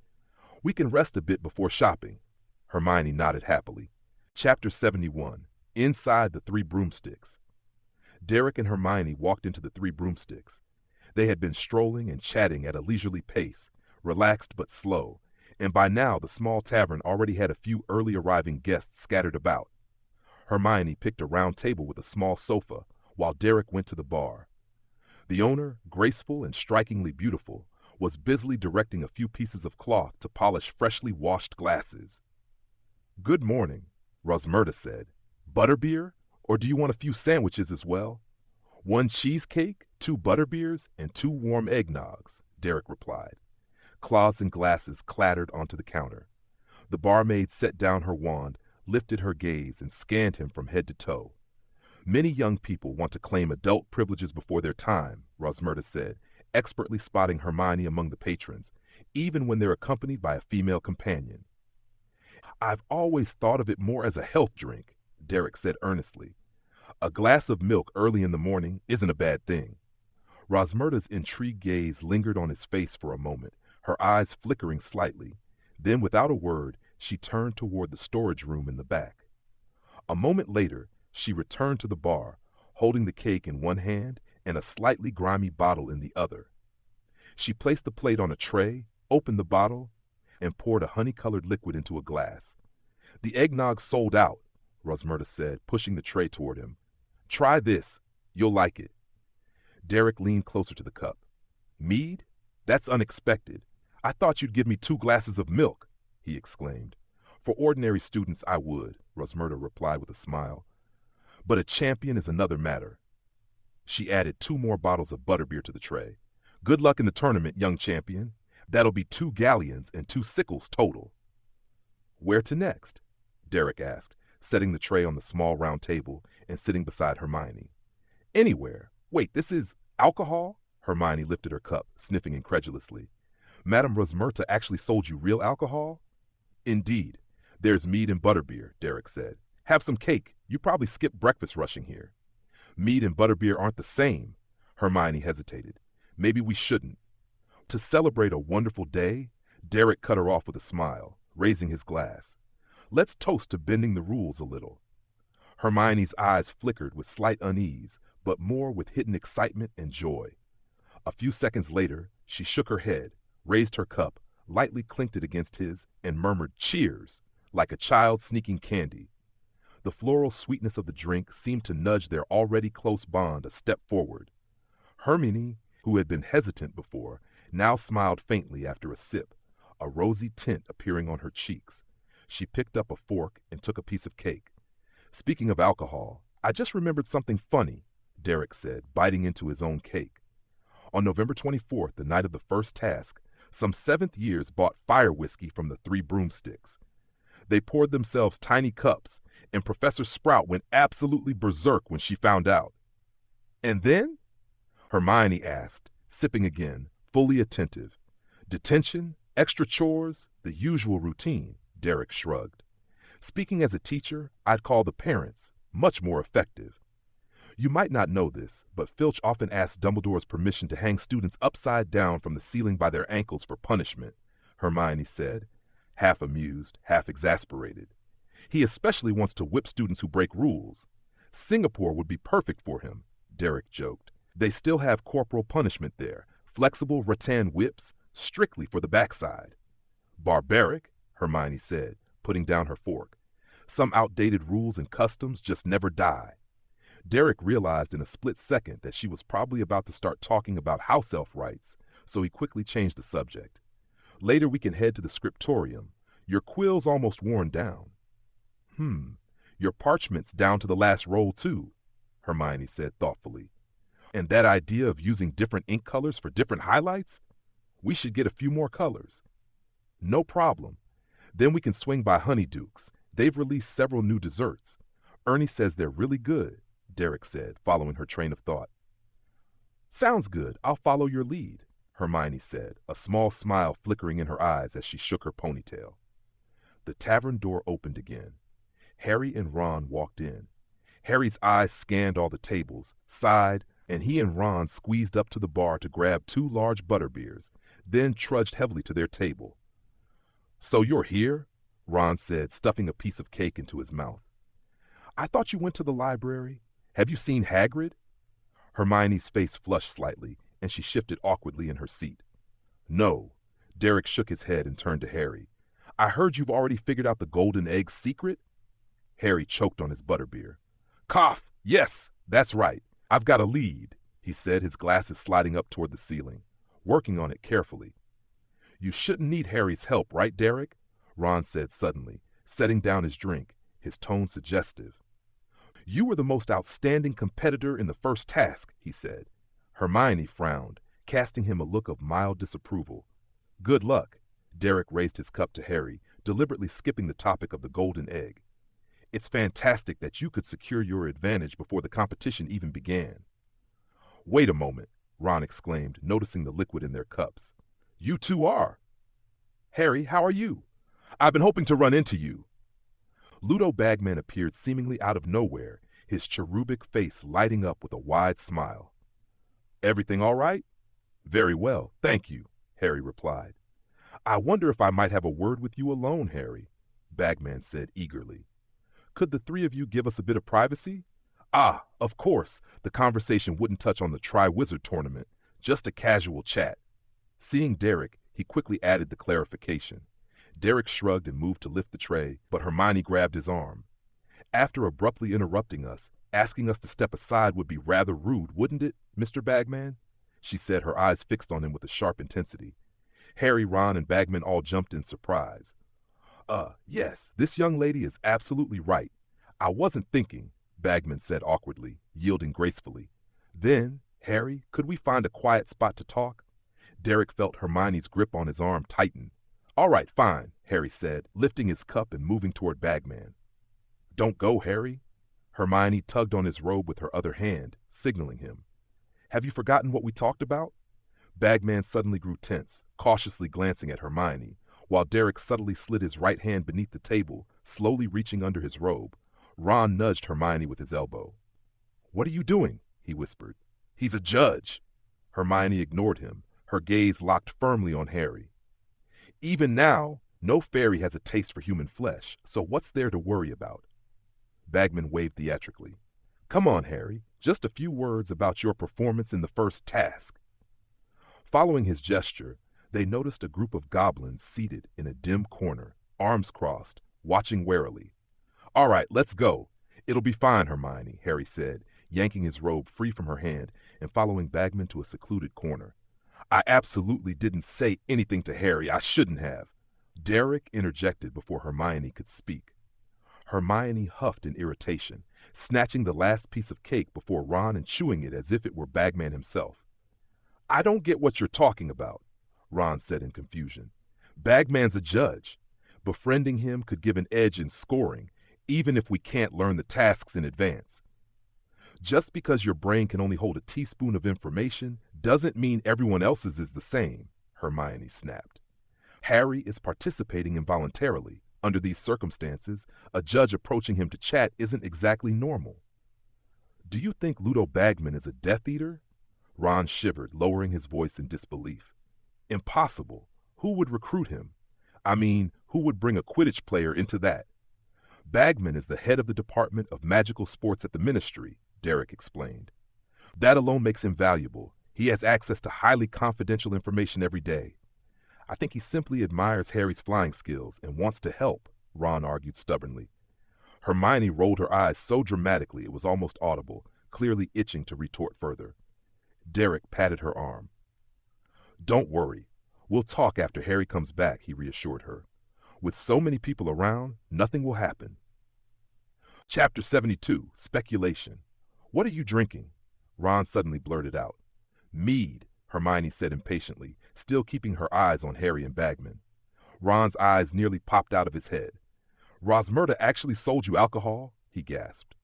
S1: "We can rest a bit before shopping." Hermione nodded happily. Chapter 71, Inside the Three Broomsticks. Derek and Hermione walked into the Three Broomsticks. They had been strolling and chatting at a leisurely pace, relaxed but slow, and by now the small tavern already had a few early arriving guests scattered about. Hermione picked a round table with a small sofa, while Derek went to the bar. The owner, graceful and strikingly beautiful, was busily directing a few pieces of cloth to polish freshly washed glasses. "Good morning," Rosmerta said. "Butterbeer, or do you want a few sandwiches as well?" "One cheesecake, 2 butterbeers, and 2 warm eggnogs," Derek replied. Cloths and glasses clattered onto the counter. The barmaid set down her wand, lifted her gaze, and scanned him from head to toe. "Many young people want to claim adult privileges before their time," Rosmerta said, expertly spotting Hermione among the patrons, even when they're accompanied by a female companion. "I've always thought of it more as a health drink," Derek said earnestly. "A glass of milk early in the morning isn't a bad thing." Rosmerta's intrigued gaze lingered on his face for a moment, her eyes flickering slightly. Then, without a word, she turned toward the storage room in the back. A moment later, she returned to the bar, holding the cake in one hand and a slightly grimy bottle in the other. She placed the plate on a tray, opened the bottle, and poured a honey-colored liquid into a glass. "The eggnog sold out," Rosmerta said, pushing the tray toward him. "Try this. You'll like it." Derek leaned closer to the cup. "Mead? That's unexpected. I thought you'd give me 2 glasses of milk," he exclaimed. "For ordinary students, I would," Rosmerta replied with a smile. "But a champion is another matter." She added 2 more bottles of butterbeer to the tray. "Good luck in the tournament, young champion. That'll be 2 galleons and 2 sickles total." "Where to next?" Derek asked, setting the tray on the small round table and sitting beside Hermione. "Anywhere. Wait, this is alcohol?" Hermione lifted her cup, sniffing incredulously. "Madame Rosmerta actually sold you real alcohol?" "Indeed. There's mead and butterbeer," Derek said. "Have some cake. You probably skipped breakfast rushing here." "Mead and butterbeer aren't the same." Hermione hesitated. "Maybe we shouldn't." To celebrate a wonderful day, Derek cut her off with a smile, raising his glass. "Let's toast to bending the rules a little." Hermione's eyes flickered with slight unease, but more with hidden excitement and joy. A few seconds later, she shook her head, raised her cup, lightly clinked it against his, and murmured "Cheers," like a child sneaking candy. The floral sweetness of the drink seemed to nudge their already close bond a step forward. Hermione, who had been hesitant before, now smiled faintly after a sip, a rosy tint appearing on her cheeks. She picked up a fork and took a piece of cake. "Speaking of alcohol, I just remembered something funny," Derek said, biting into his own cake. "On November 24th, the night of the first task, some 7th years bought fire whiskey from the 3 broomsticks. They poured themselves tiny cups, and Professor Sprout went absolutely berserk when she found out." "And then?" Hermione asked, sipping again, fully attentive. "Detention, extra chores, the usual routine," Derek shrugged. "Speaking as a teacher, I'd call the parents much more effective. You might not know this, but Filch often asks Dumbledore's permission to hang students upside down from the ceiling by their ankles for punishment," Hermione said, half amused, half exasperated. "He especially wants to whip students who break rules. Singapore would be perfect for him," Derek joked. "They still have corporal punishment there, flexible rattan whips, strictly for the backside." "Barbaric," Hermione said, putting down her fork. "Some outdated rules and customs just never die." Derek realized in a split second that she was probably about to start talking about house elf rights, so he quickly changed the subject. "Later we can head to the scriptorium. Your quill's almost worn down." Your parchment's down to the last roll too," Hermione said thoughtfully. "And that idea of using different ink colors for different highlights? We should get a few more colors." "No problem. Then we can swing by Honeydukes. They've released several new desserts. Ernie says they're really good," Derek said, following her train of thought. "Sounds good. I'll follow your lead," Hermione said, a small smile flickering in her eyes as she shook her ponytail. The tavern door opened again. Harry and Ron walked in. Harry's eyes scanned all the tables, sighed, and he and Ron squeezed up to the bar to grab 2 large butterbeers, then trudged heavily to their table. "So you're here?" Ron said, stuffing a piece of cake into his mouth. "I thought you went to the library. Have you seen Hagrid?" Hermione's face flushed slightly, and she shifted awkwardly in her seat. "No." Derek shook his head and turned to Harry. "I heard you've already figured out the golden egg's secret?" Harry choked on his butterbeer. Cough! Yes, that's right. I've got a lead, he said, his glasses sliding up toward the ceiling, working on it carefully. You shouldn't need Harry's help, right, Derek? Ron said suddenly, setting down his drink, his tone suggestive. You were the most outstanding competitor in the first task, he said. Hermione frowned, casting him a look of mild disapproval. Good luck. Derek raised his cup to Harry, deliberately skipping the topic of the golden egg. It's fantastic that you could secure your advantage before the competition even began. Wait a moment, Ron exclaimed, noticing the liquid in their cups. You two are. Harry, how are you? I've been hoping to run into you. Ludo Bagman appeared seemingly out of nowhere, his cherubic face lighting up with a wide smile. Everything all right? Very well, thank you, Harry replied. I wonder if I might have a word with you alone, Harry, Bagman said eagerly. Could the three of you give us a bit of privacy? Ah, of course, the conversation wouldn't touch on the Triwizard Tournament, just a casual chat. Seeing Derek, he quickly added the clarification. Derek shrugged and moved to lift the tray, but Hermione grabbed his arm. After abruptly interrupting us, asking us to step aside would be rather rude, wouldn't it, Mr. Bagman? She said, her eyes fixed on him with a sharp intensity. Harry, Ron, and Bagman all jumped in surprise. Yes, this young lady is absolutely right. I wasn't thinking, Bagman said awkwardly, yielding gracefully. Then, Harry, could we find a quiet spot to talk? Derek felt Hermione's grip on his arm tighten. All right, fine, Harry said, lifting his cup and moving toward Bagman. Don't go, Harry. Hermione tugged on his robe with her other hand, signaling him. Have you forgotten what we talked about? Bagman suddenly grew tense, cautiously glancing at Hermione, while Derek subtly slid his right hand beneath the table, slowly reaching under his robe. Ron nudged Hermione with his elbow. What are you doing? He whispered. He's a judge. Hermione ignored him, her gaze locked firmly on Harry. Even now, no fairy has a taste for human flesh, so what's there to worry about? Bagman waved theatrically. Come on, Harry, just a few words about your performance in the first task. Following his gesture, they noticed a group of goblins seated in a dim corner, arms crossed, watching warily. All right, let's go. It'll be fine, Hermione, Harry said, yanking his robe free from her hand and following Bagman to a secluded corner. I absolutely didn't say anything to Harry I shouldn't have. Derek interjected before Hermione could speak. Hermione huffed in irritation, snatching the last piece of cake before Ron and chewing it as if it were Bagman himself. I don't get what you're talking about, Ron said in confusion. Bagman's a judge. Befriending him could give an edge in scoring, even if we can't learn the tasks in advance. Just because your brain can only hold a teaspoon of information doesn't mean everyone else's is the same, Hermione snapped. Harry is participating involuntarily. Under these circumstances, a judge approaching him to chat isn't exactly normal. Do you think Ludo Bagman is a Death Eater? Ron shivered, lowering his voice in disbelief. Impossible. Who would recruit him? I mean, who would bring a Quidditch player into that? Bagman is the head of the Department of Magical Sports at the Ministry, Derek explained. That alone makes him valuable. He has access to highly confidential information every day. I think he simply admires Harry's flying skills and wants to help, Ron argued stubbornly. Hermione rolled her eyes so dramatically it was almost audible, clearly itching to retort further. Derek patted her arm. Don't worry. We'll talk after Harry comes back, he reassured her. With so many people around, nothing will happen. Chapter 72, Speculation. What are you drinking? Ron suddenly blurted out. Mead, Hermione said impatiently, still keeping her eyes on Harry and Bagman. Ron's eyes nearly popped out of his head. Rosmerta actually sold you alcohol? He gasped.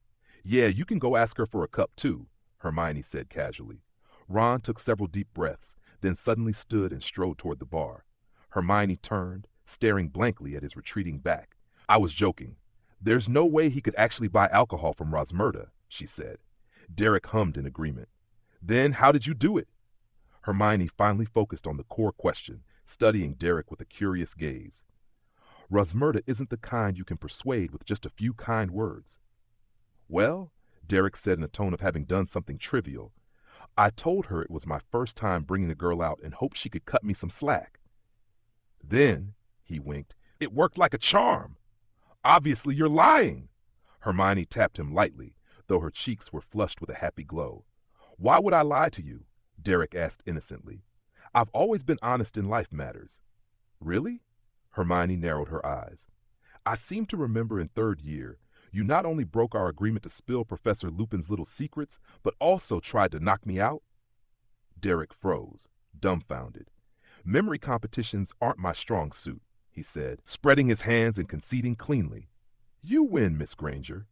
S1: Yeah, you can go ask her for a cup too, Hermione said casually. Ron took several deep breaths, then suddenly stood and strode toward the bar. Hermione turned, staring blankly at his retreating back. I was joking. There's no way he could actually buy alcohol from Rosmerta, she said. Derek hummed in agreement. Then how did you do it? Hermione finally focused on the core question, studying Derek with a curious gaze. Rosmerta isn't the kind you can persuade with just a few kind words. Well, Derek said in a tone of having done something trivial, I told her it was my first time bringing a girl out and hoped she could cut me some slack. Then, he winked, it worked like a charm. Obviously you're lying. Hermione tapped him lightly, though her cheeks were flushed with a happy glow. Why would I lie to you? Derek asked innocently. I've always been honest in life matters. Really? Hermione narrowed her eyes. I seem to remember in third year, you not only broke our agreement to spill Professor Lupin's little secrets, but also tried to knock me out? Derek froze, dumbfounded. Memory competitions aren't my strong suit, he said, spreading his hands and conceding cleanly. You win, Miss Granger.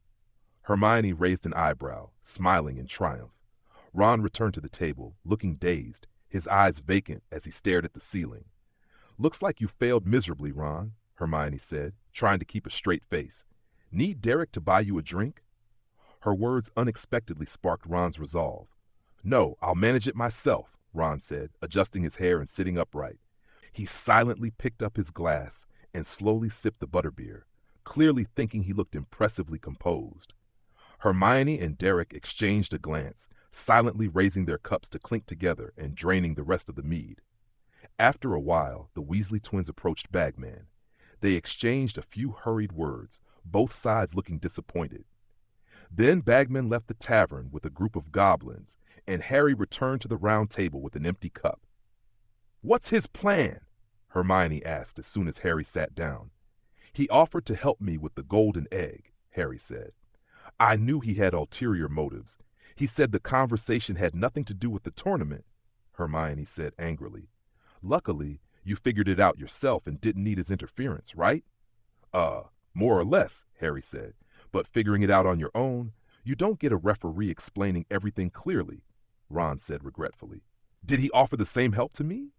S1: Hermione raised an eyebrow, smiling in triumph. Ron returned to the table, looking dazed, his eyes vacant as he stared at the ceiling. Looks like you failed miserably, Ron, Hermione said, trying to keep a straight face. Need Derek to buy you a drink? Her words unexpectedly sparked Ron's resolve. No, I'll manage it myself, Ron said, adjusting his hair and sitting upright. He silently picked up his glass and slowly sipped the butterbeer, clearly thinking he looked impressively composed. Hermione and Derek exchanged a glance, silently raising their cups to clink together and draining the rest of the mead. After a while, the Weasley twins approached Bagman. They exchanged a few hurried words, both sides looking disappointed. Then Bagman left the tavern with a group of goblins, and Harry returned to the round table with an empty cup. What's his plan? Hermione asked as soon as Harry sat down. He offered to help me with the golden egg, Harry said. I knew he had ulterior motives. He said the conversation had nothing to do with the tournament, Hermione said angrily. Luckily, you figured it out yourself and didn't need his interference, right? More or less, Harry said. But figuring it out on your own, you don't get a referee explaining everything clearly, Ron said regretfully. Did he offer the same help to me?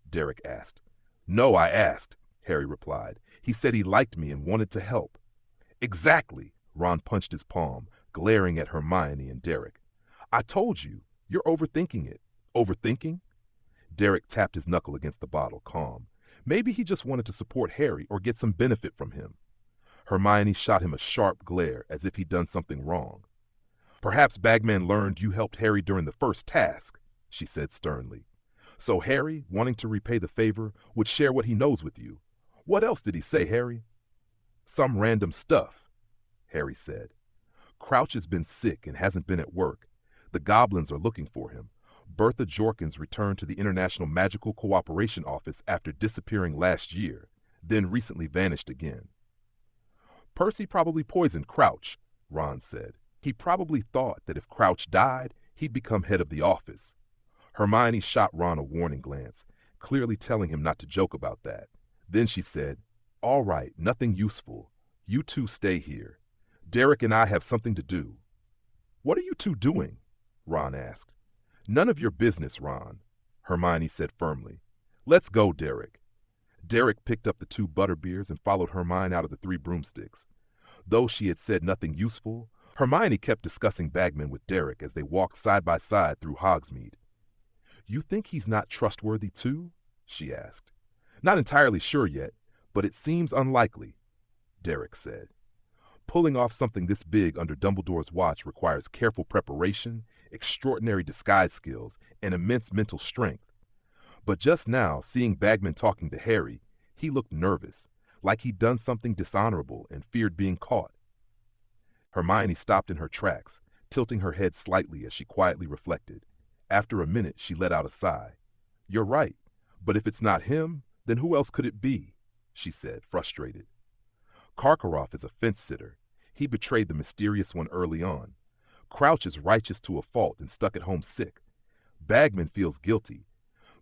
S1: Derek asked. No, I asked, Harry replied. He said he liked me and wanted to help. Exactly, Ron punched his palm, glaring at Hermione and Derek. I told you, you're overthinking it. Overthinking? Derek tapped his knuckle against the bottle, calm. Maybe he just wanted to support Harry or get some benefit from him. Hermione shot him a sharp glare as if he'd done something wrong. Perhaps Bagman learned you helped Harry during the first task, she said sternly. So Harry, wanting to repay the favor, would share what he knows with you. What else did he say, Harry? Some random stuff, Harry said. Crouch has been sick and hasn't been at work. The goblins are looking for him. Bertha Jorkins returned to the International Magical Cooperation Office after disappearing last year, then recently vanished again. Percy probably poisoned Crouch, Ron said. He probably thought that if Crouch died, he'd become head of the office. Hermione shot Ron a warning glance, clearly telling him not to joke about that. Then she said, All right, nothing useful. You two stay here. Derek and I have something to do. What are you two doing? Ron asked. None of your business, Ron, Hermione said firmly. Let's go, Derek. Derek picked up the 2 butterbeers and followed Hermione out of the 3 broomsticks. Though she had said nothing useful, Hermione kept discussing Bagman with Derek as they walked side by side through Hogsmeade. You think he's not trustworthy too? She asked. Not entirely sure yet, but it seems unlikely, Derek said. Pulling off something this big under Dumbledore's watch requires careful preparation, extraordinary disguise skills, and immense mental strength. But just now, seeing Bagman talking to Harry, he looked nervous, like he'd done something dishonorable and feared being caught. Hermione stopped in her tracks, tilting her head slightly as she quietly reflected. After a minute, she let out a sigh. You're right, but if it's not him, then who else could it be? She said, frustrated. Karkaroff is a fence-sitter. He betrayed the mysterious one early on. Crouch is righteous to a fault and stuck at home sick. Bagman feels guilty.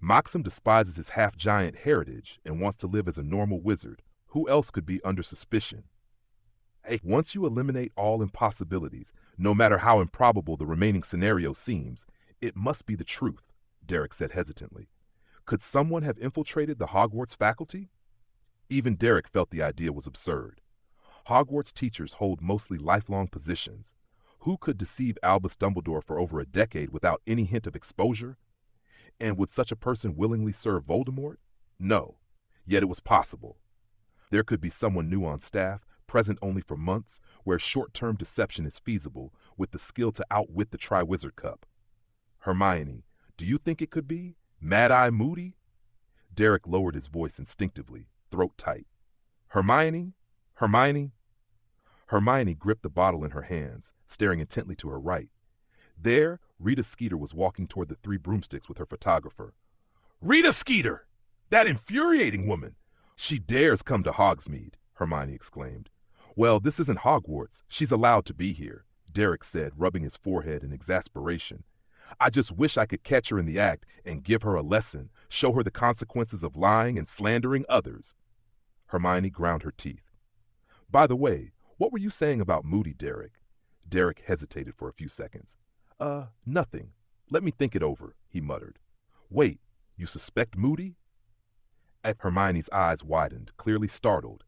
S1: Moxham despises his half-giant heritage and wants to live as a normal wizard. Who else could be under suspicion? Hey, once you eliminate all impossibilities, no matter how improbable the remaining scenario seems, it must be the truth, Derek said hesitantly. Could someone have infiltrated the Hogwarts faculty? Even Derek felt the idea was absurd. Hogwarts teachers hold mostly lifelong positions. Who could deceive Albus Dumbledore for over a decade without any hint of exposure? And would such a person willingly serve Voldemort? No, yet it was possible. There could be someone new on staff, present only for months, where short-term deception is feasible, with the skill to outwit the Triwizard Cup. Hermione, do you think it could be? Mad-Eye Moody? Derek lowered his voice instinctively, throat tight. Hermione? Hermione? Hermione gripped the bottle in her hands, staring intently to her right. There, Rita Skeeter was walking toward the three broomsticks with her photographer. Rita Skeeter! That infuriating woman! She dares come to Hogsmeade, Hermione exclaimed. Well, this isn't Hogwarts. She's allowed to be here, Derek said, rubbing his forehead in exasperation. I just wish I could catch her in the act and give her a lesson, show her the consequences of lying and slandering others. Hermione ground her teeth. By the way, what were you saying about Moody, Derek? Derek hesitated for a few seconds. Nothing. Let me think it over, he muttered. Wait, you suspect Moody? As Hermione's eyes widened, clearly startled.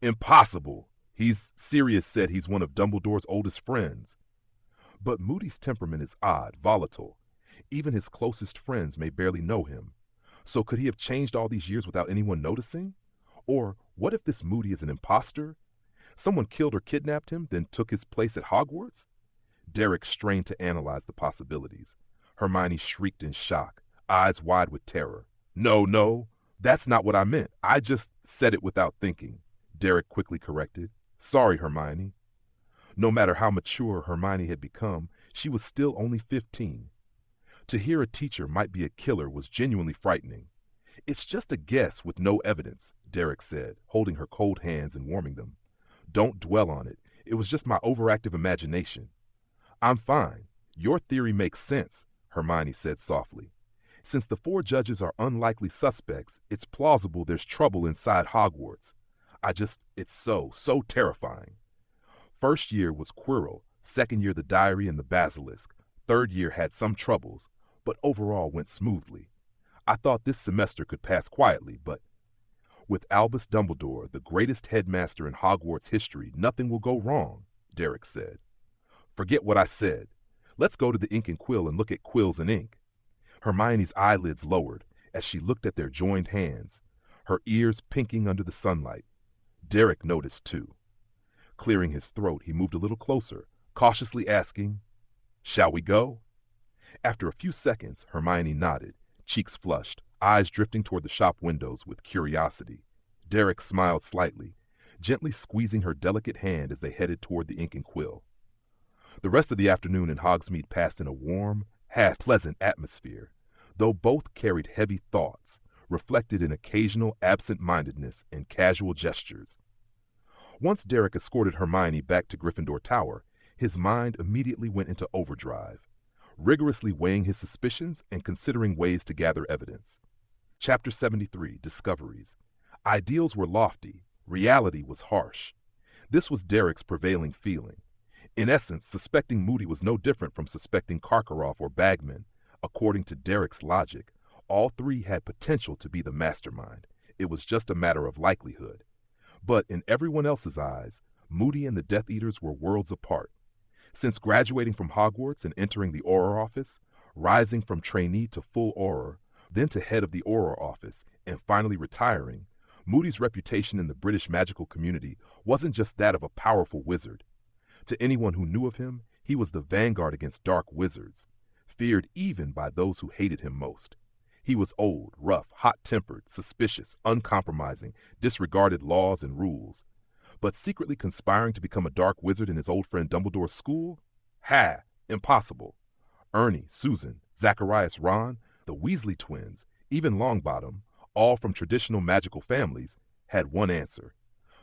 S1: Impossible! Sirius said he's one of Dumbledore's oldest friends. But Moody's temperament is odd, volatile. Even his closest friends may barely know him. So could he have changed all these years without anyone noticing? Or what if this Moody is an imposter? Someone killed or kidnapped him, then took his place at Hogwarts? Derek strained to analyze the possibilities. Hermione shrieked in shock, eyes wide with terror. No, that's not what I meant. I just said it without thinking, Derek quickly corrected. Sorry, Hermione. No matter how mature Hermione had become, she was still only 15. To hear a teacher might be a killer was genuinely frightening. It's just a guess with no evidence, Derek said, holding her cold hands and warming them. Don't dwell on it. It was just my overactive imagination. I'm fine. Your theory makes sense, Hermione said softly. Since the four judges are unlikely suspects, it's plausible there's trouble inside Hogwarts. It's so terrifying. First year was Quirrell, second year the Diary and the Basilisk, third year had some troubles, but overall went smoothly. I thought this semester could pass quietly, but with Albus Dumbledore, the greatest headmaster in Hogwarts history, nothing will go wrong, Derek said. Forget what I said. Let's go to the Ink and Quill and look at quills and ink. Hermione's eyelids lowered as she looked at their joined hands, her ears pinking under the sunlight. Derek noticed too. Clearing his throat, he moved a little closer, cautiously asking, Shall we go? After a few seconds, Hermione nodded, cheeks flushed, eyes drifting toward the shop windows with curiosity. Derek smiled slightly, gently squeezing her delicate hand as they headed toward the Ink and Quill. The rest of the afternoon in Hogsmeade passed in a warm, half-pleasant atmosphere, though both carried heavy thoughts, reflected in occasional absent-mindedness and casual gestures. Once Derek escorted Hermione back to Gryffindor Tower, his mind immediately went into overdrive, rigorously weighing his suspicions and considering ways to gather evidence. Chapter 73, Discoveries. Ideals were lofty, reality was harsh. This was Derek's prevailing feeling. In essence, suspecting Moody was no different from suspecting Karkaroff or Bagman. According to Derek's logic, all three had potential to be the mastermind. It was just a matter of likelihood. But in everyone else's eyes, Moody and the Death Eaters were worlds apart. Since graduating from Hogwarts and entering the Auror office, rising from trainee to full Auror, then to head of the Auror office, and finally retiring, Moody's reputation in the British magical community wasn't just that of a powerful wizard. To anyone who knew of him, he was the vanguard against dark wizards, feared even by those who hated him most. He was old, rough, hot-tempered, suspicious, uncompromising, disregarded laws and rules. But secretly conspiring to become a dark wizard in his old friend Dumbledore's school? Impossible. Ernie, Susan, Zacharias, Ron, the Weasley twins, even Longbottom, all from traditional magical families, had one answer.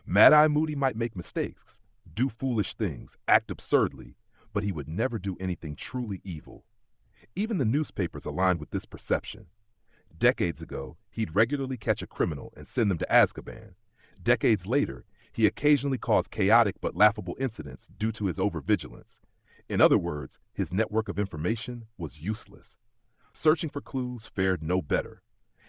S1: Mad-Eye Moody might make mistakes, do foolish things, act absurdly, but he would never do anything truly evil. Even the newspapers aligned with this perception. Decades ago, he'd regularly catch a criminal and send them to Azkaban. Decades later, he occasionally caused chaotic but laughable incidents due to his overvigilance. In other words, his network of information was useless. Searching for clues fared no better.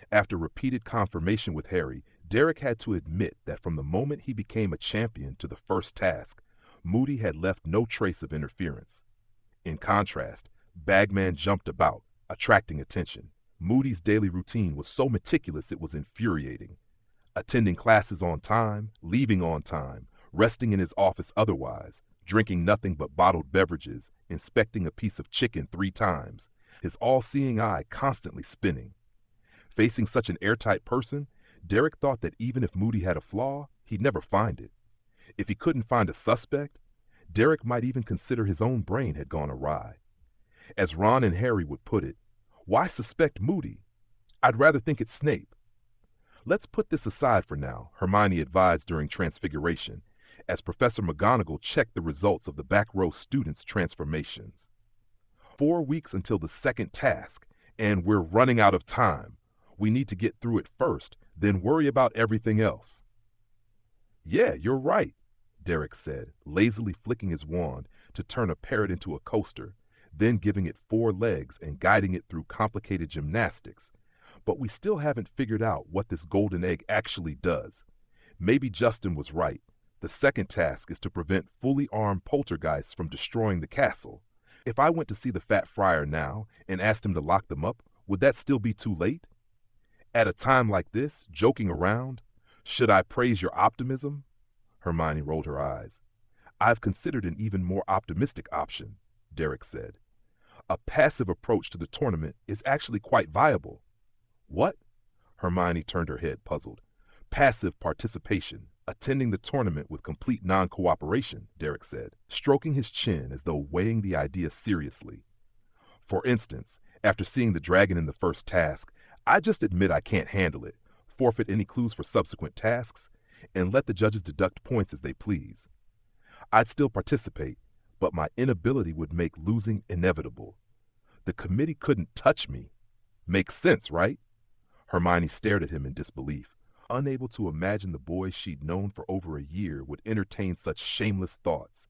S1: After repeated confirmation with Harry, Derek had to admit that from the moment he became a champion to the first task, Moody had left no trace of interference. In contrast, Bagman jumped about, attracting attention. Moody's daily routine was so meticulous it was infuriating. Attending classes on time, leaving on time, resting in his office otherwise, drinking nothing but bottled beverages, inspecting a piece of chicken 3 times, his all-seeing eye constantly spinning. Facing such an airtight person, Derek thought that even if Moody had a flaw, he'd never find it. If he couldn't find a suspect, Derek might even consider his own brain had gone awry. As Ron and Harry would put it, why suspect Moody? I'd rather think it's Snape. Let's put this aside for now, Hermione advised during Transfiguration, as Professor McGonagall checked the results of the back row students' transformations. 4 weeks until the second task, and we're running out of time. We need to get through it first, then worry about everything else. Yeah, you're right, Derek said, lazily flicking his wand to turn a parrot into a coaster, then giving it 4 legs and guiding it through complicated gymnastics. But we still haven't figured out what this golden egg actually does. Maybe Justin was right. The second task is to prevent fully armed poltergeists from destroying the castle. If I went to see the Fat Friar now and asked him to lock them up, would that still be too late? At a time like this, joking around, should I praise your optimism? Hermione rolled her eyes. I've considered an even more optimistic option, Derek said. A passive approach to the tournament is actually quite viable. What? Hermione turned her head, puzzled. Passive participation, attending the tournament with complete non-cooperation, Derek said, stroking his chin as though weighing the idea seriously. For instance, after seeing the dragon in the first task, I just admit I can't handle it, forfeit any clues for subsequent tasks, and let the judges deduct points as they please. I'd still participate, but my inability would make losing inevitable. The committee couldn't touch me. Makes sense, right? Hermione stared at him in disbelief, unable to imagine the boy she'd known for over a year would entertain such shameless thoughts.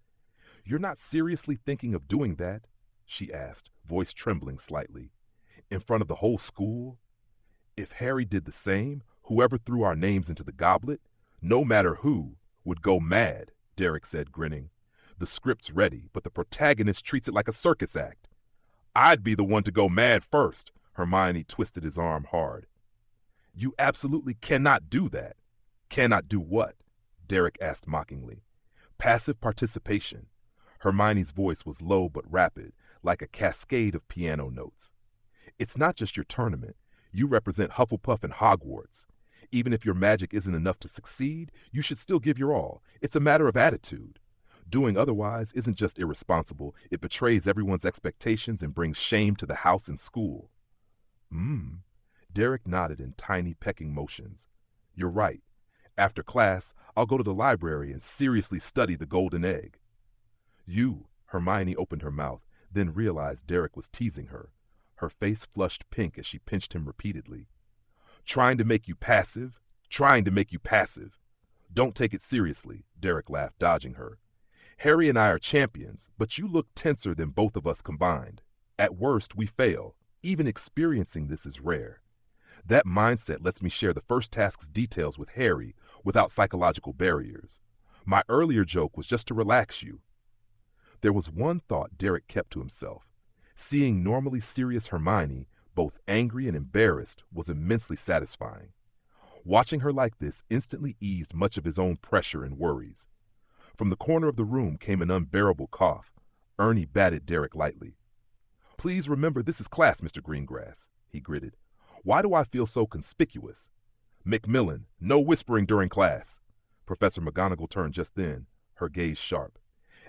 S1: You're not seriously thinking of doing that? She asked, voice trembling slightly. In front of the whole school? If Harry did the same, whoever threw our names into the goblet, no matter who, would go mad, Derek said, grinning. The script's ready, but the protagonist treats it like a circus act. I'd be the one to go mad first, Hermione twisted his arm hard. You absolutely cannot do that. Cannot do what? Derek asked mockingly. Passive participation. Hermione's voice was low but rapid, like a cascade of piano notes. It's not just your tournament. You represent Hufflepuff and Hogwarts. Even if your magic isn't enough to succeed, you should still give your all. It's a matter of attitude. Doing otherwise isn't just irresponsible, it betrays everyone's expectations and brings shame to the house and school. Derek nodded in tiny pecking motions. You're right. After class, I'll go to the library and seriously study the golden egg. Hermione opened her mouth, then realized Derek was teasing her. Her face flushed pink as she pinched him repeatedly. Trying to make you passive? Trying to make you passive. Don't take it seriously, Derek laughed, dodging her. Harry and I are champions, but you look tenser than both of us combined. At worst, we fail. Even experiencing this is rare. That mindset lets me share the first task's details with Harry without psychological barriers. My earlier joke was just to relax you. There was one thought Derek kept to himself. Seeing normally serious Hermione, both angry and embarrassed, was immensely satisfying. Watching her like this instantly eased much of his own pressure and worries. From the corner of the room came an unbearable cough. Ernie batted Derek lightly. Please remember this is class, Mr. Greengrass, he gritted. Why do I feel so conspicuous? Macmillan, no whispering during class. Professor McGonagall turned just then, her gaze sharp.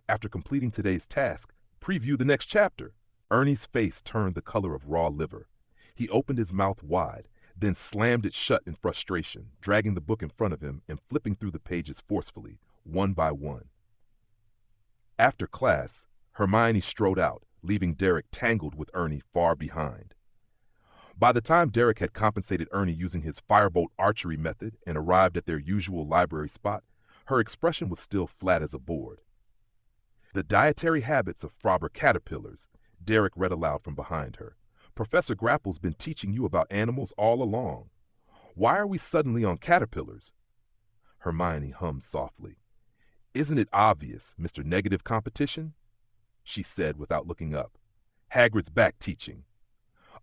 S1: After completing today's task, preview the next chapter. Ernie's face turned the color of raw liver. He opened his mouth wide, then slammed it shut in frustration, dragging the book in front of him and flipping through the pages forcefully, one by one. After class, Hermione strode out, leaving Derek tangled with Ernie far behind. By the time Derek had compensated Ernie using his firebolt archery method and arrived at their usual library spot, her expression was still flat as a board. The dietary habits of Frobber caterpillars, Derek read aloud from behind her. Professor Grapple's been teaching you about animals all along. Why are we suddenly on caterpillars? Hermione hummed softly. Isn't it obvious, Mr. Negative Competition? She said without looking up. Hagrid's back teaching.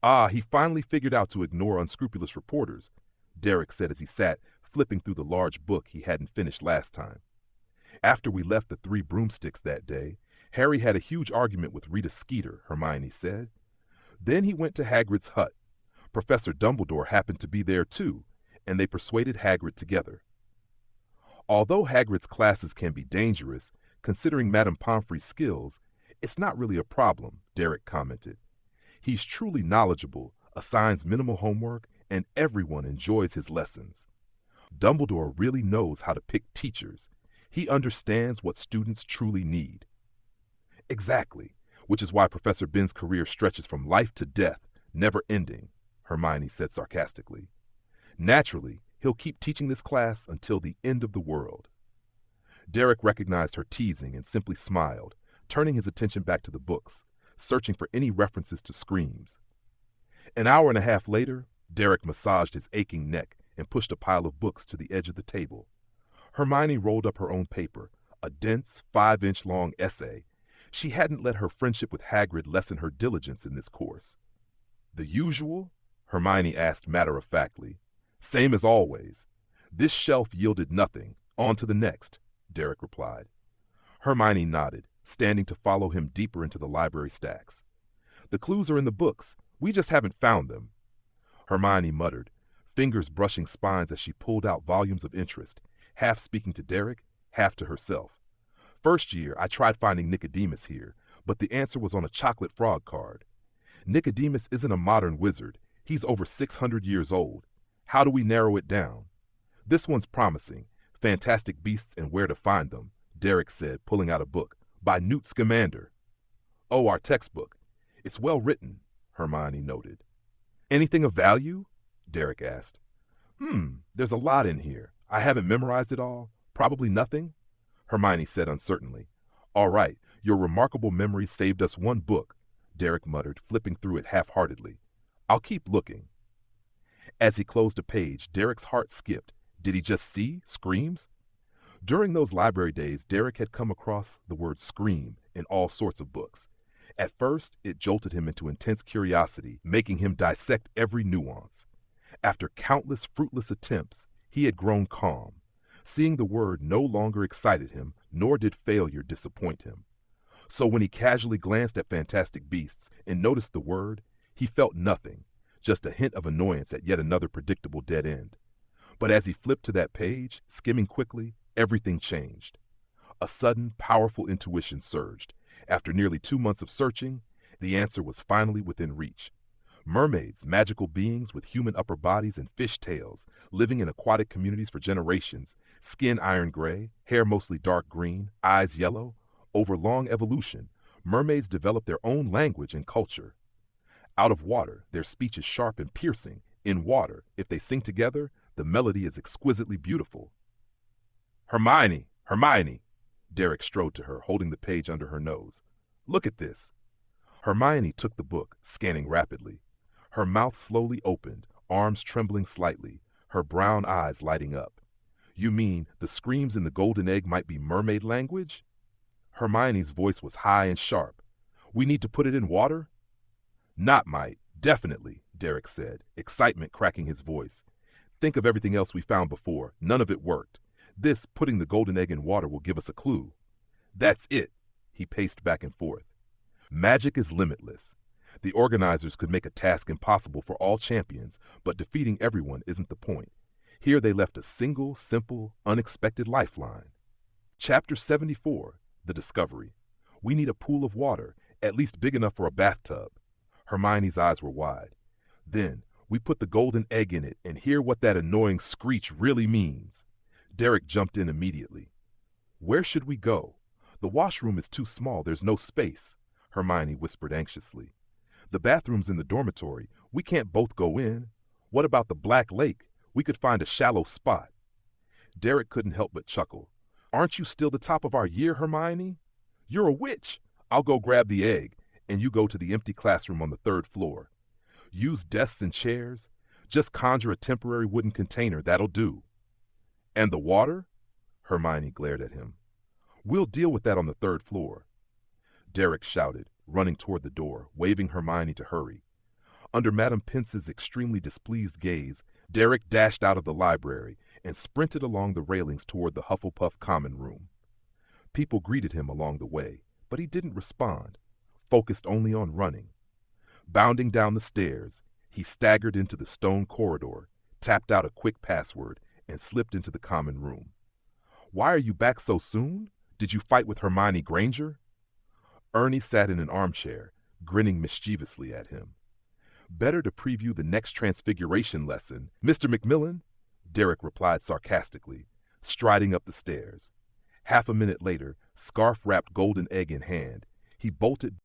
S1: Ah, he finally figured out to ignore unscrupulous reporters, Derek said as he sat, flipping through the large book he hadn't finished last time. After we left the Three Broomsticks that day, Harry had a huge argument with Rita Skeeter, Hermione said. Then he went to Hagrid's hut. Professor Dumbledore happened to be there too, and they persuaded Hagrid together. Although Hagrid's classes can be dangerous, considering Madame Pomfrey's skills, it's not really a problem, Derek commented. He's truly knowledgeable, assigns minimal homework, and everyone enjoys his lessons. Dumbledore really knows how to pick teachers. He understands what students truly need. Exactly, which is why Professor Ben's career stretches from life to death, never ending, Hermione said sarcastically. Naturally, he'll keep teaching this class until the end of the world. Derek recognized her teasing and simply smiled, turning his attention back to the books, searching for any references to screams. An hour and a half later, Derek massaged his aching neck and pushed a pile of books to the edge of the table. Hermione rolled up her own paper, a dense, 5-inch-long essay. She hadn't let her friendship with Hagrid lessen her diligence in this course. The usual? Hermione asked matter-of-factly. Same as always. This shelf yielded nothing. On to the next, Derek replied. Hermione nodded, standing to follow him deeper into the library stacks. The clues are in the books. We just haven't found them. Hermione muttered, fingers brushing spines as she pulled out volumes of interest, half speaking to Derek, half to herself. First year, I tried finding Nicodemus here, but the answer was on a chocolate frog card. Nicodemus isn't a modern wizard. He's over 600 years old. How do we narrow it down? This one's promising. Fantastic Beasts and Where to Find Them, Derek said, pulling out a book, by Newt Scamander. Oh, our textbook. It's well written, Hermione noted. Anything of value? Derek asked. There's a lot in here. I haven't memorized it all. Probably nothing, Hermione said uncertainly. All right, your remarkable memory saved us one book, Derek muttered, flipping through it half-heartedly. I'll keep looking. As he closed a page, Derek's heart skipped. Did he just see screams? During those library days, Derek had come across the word scream in all sorts of books. At first, it jolted him into intense curiosity, making him dissect every nuance. After countless fruitless attempts, he had grown calm. Seeing the word no longer excited him, nor did failure disappoint him. So when he casually glanced at Fantastic Beasts and noticed the word, he felt nothing, just a hint of annoyance at yet another predictable dead end. But as he flipped to that page, skimming quickly, everything changed. A sudden, powerful intuition surged. After nearly 2 months of searching, the answer was finally within reach. Mermaids, magical beings with human upper bodies and fish tails, living in aquatic communities for generations, skin iron gray, hair mostly dark green, eyes yellow. Over long evolution, mermaids developed their own language and culture. Out of water, their speech is sharp and piercing. In water, if they sing together, the melody is exquisitely beautiful. Hermione! Hermione! Derek strode to her, holding the page under her nose. Look at this. Hermione took the book, scanning rapidly. Her mouth slowly opened, arms trembling slightly, her brown eyes lighting up. You mean the screams in the golden egg might be mermaid language? Hermione's voice was high and sharp. We need to put it in water? Not might, definitely, Derek said, excitement cracking his voice. Think of everything else we found before. None of it worked. This, putting the golden egg in water, will give us a clue. That's it. He paced back and forth. Magic is limitless. The organizers could make a task impossible for all champions, but defeating everyone isn't the point. Here they left a single, simple, unexpected lifeline. Chapter 74, The Discovery. We need a pool of water, at least big enough for a bathtub. Hermione's eyes were wide. Then, we put the golden egg in it and hear what that annoying screech really means. Derek jumped in immediately. Where should we go? The washroom is too small, there's no space, Hermione whispered anxiously. The bathroom's in the dormitory. We can't both go in. What about the Black Lake? We could find a shallow spot. Derek couldn't help but chuckle. Aren't you still the top of our year, Hermione? You're a witch. I'll go grab the egg, and you go to the empty classroom on the 3rd floor. Use desks and chairs. Just conjure a temporary wooden container, that'll do. And the water? Hermione glared at him. We'll deal with that on the 3rd floor. Derek shouted, running toward the door, waving Hermione to hurry. Under Madame Pence's extremely displeased gaze, Derek dashed out of the library and sprinted along the railings toward the Hufflepuff common room. People greeted him along the way, but he didn't respond, focused only on running. Bounding down the stairs, he staggered into the stone corridor, tapped out a quick password, and slipped into the common room. Why are you back so soon? Did you fight with Hermione Granger? Ernie sat in an armchair, grinning mischievously at him. Better to preview the next transfiguration lesson, Mr. Macmillan, Derek replied sarcastically, striding up the stairs. Half a minute later, scarf-wrapped golden egg in hand, he bolted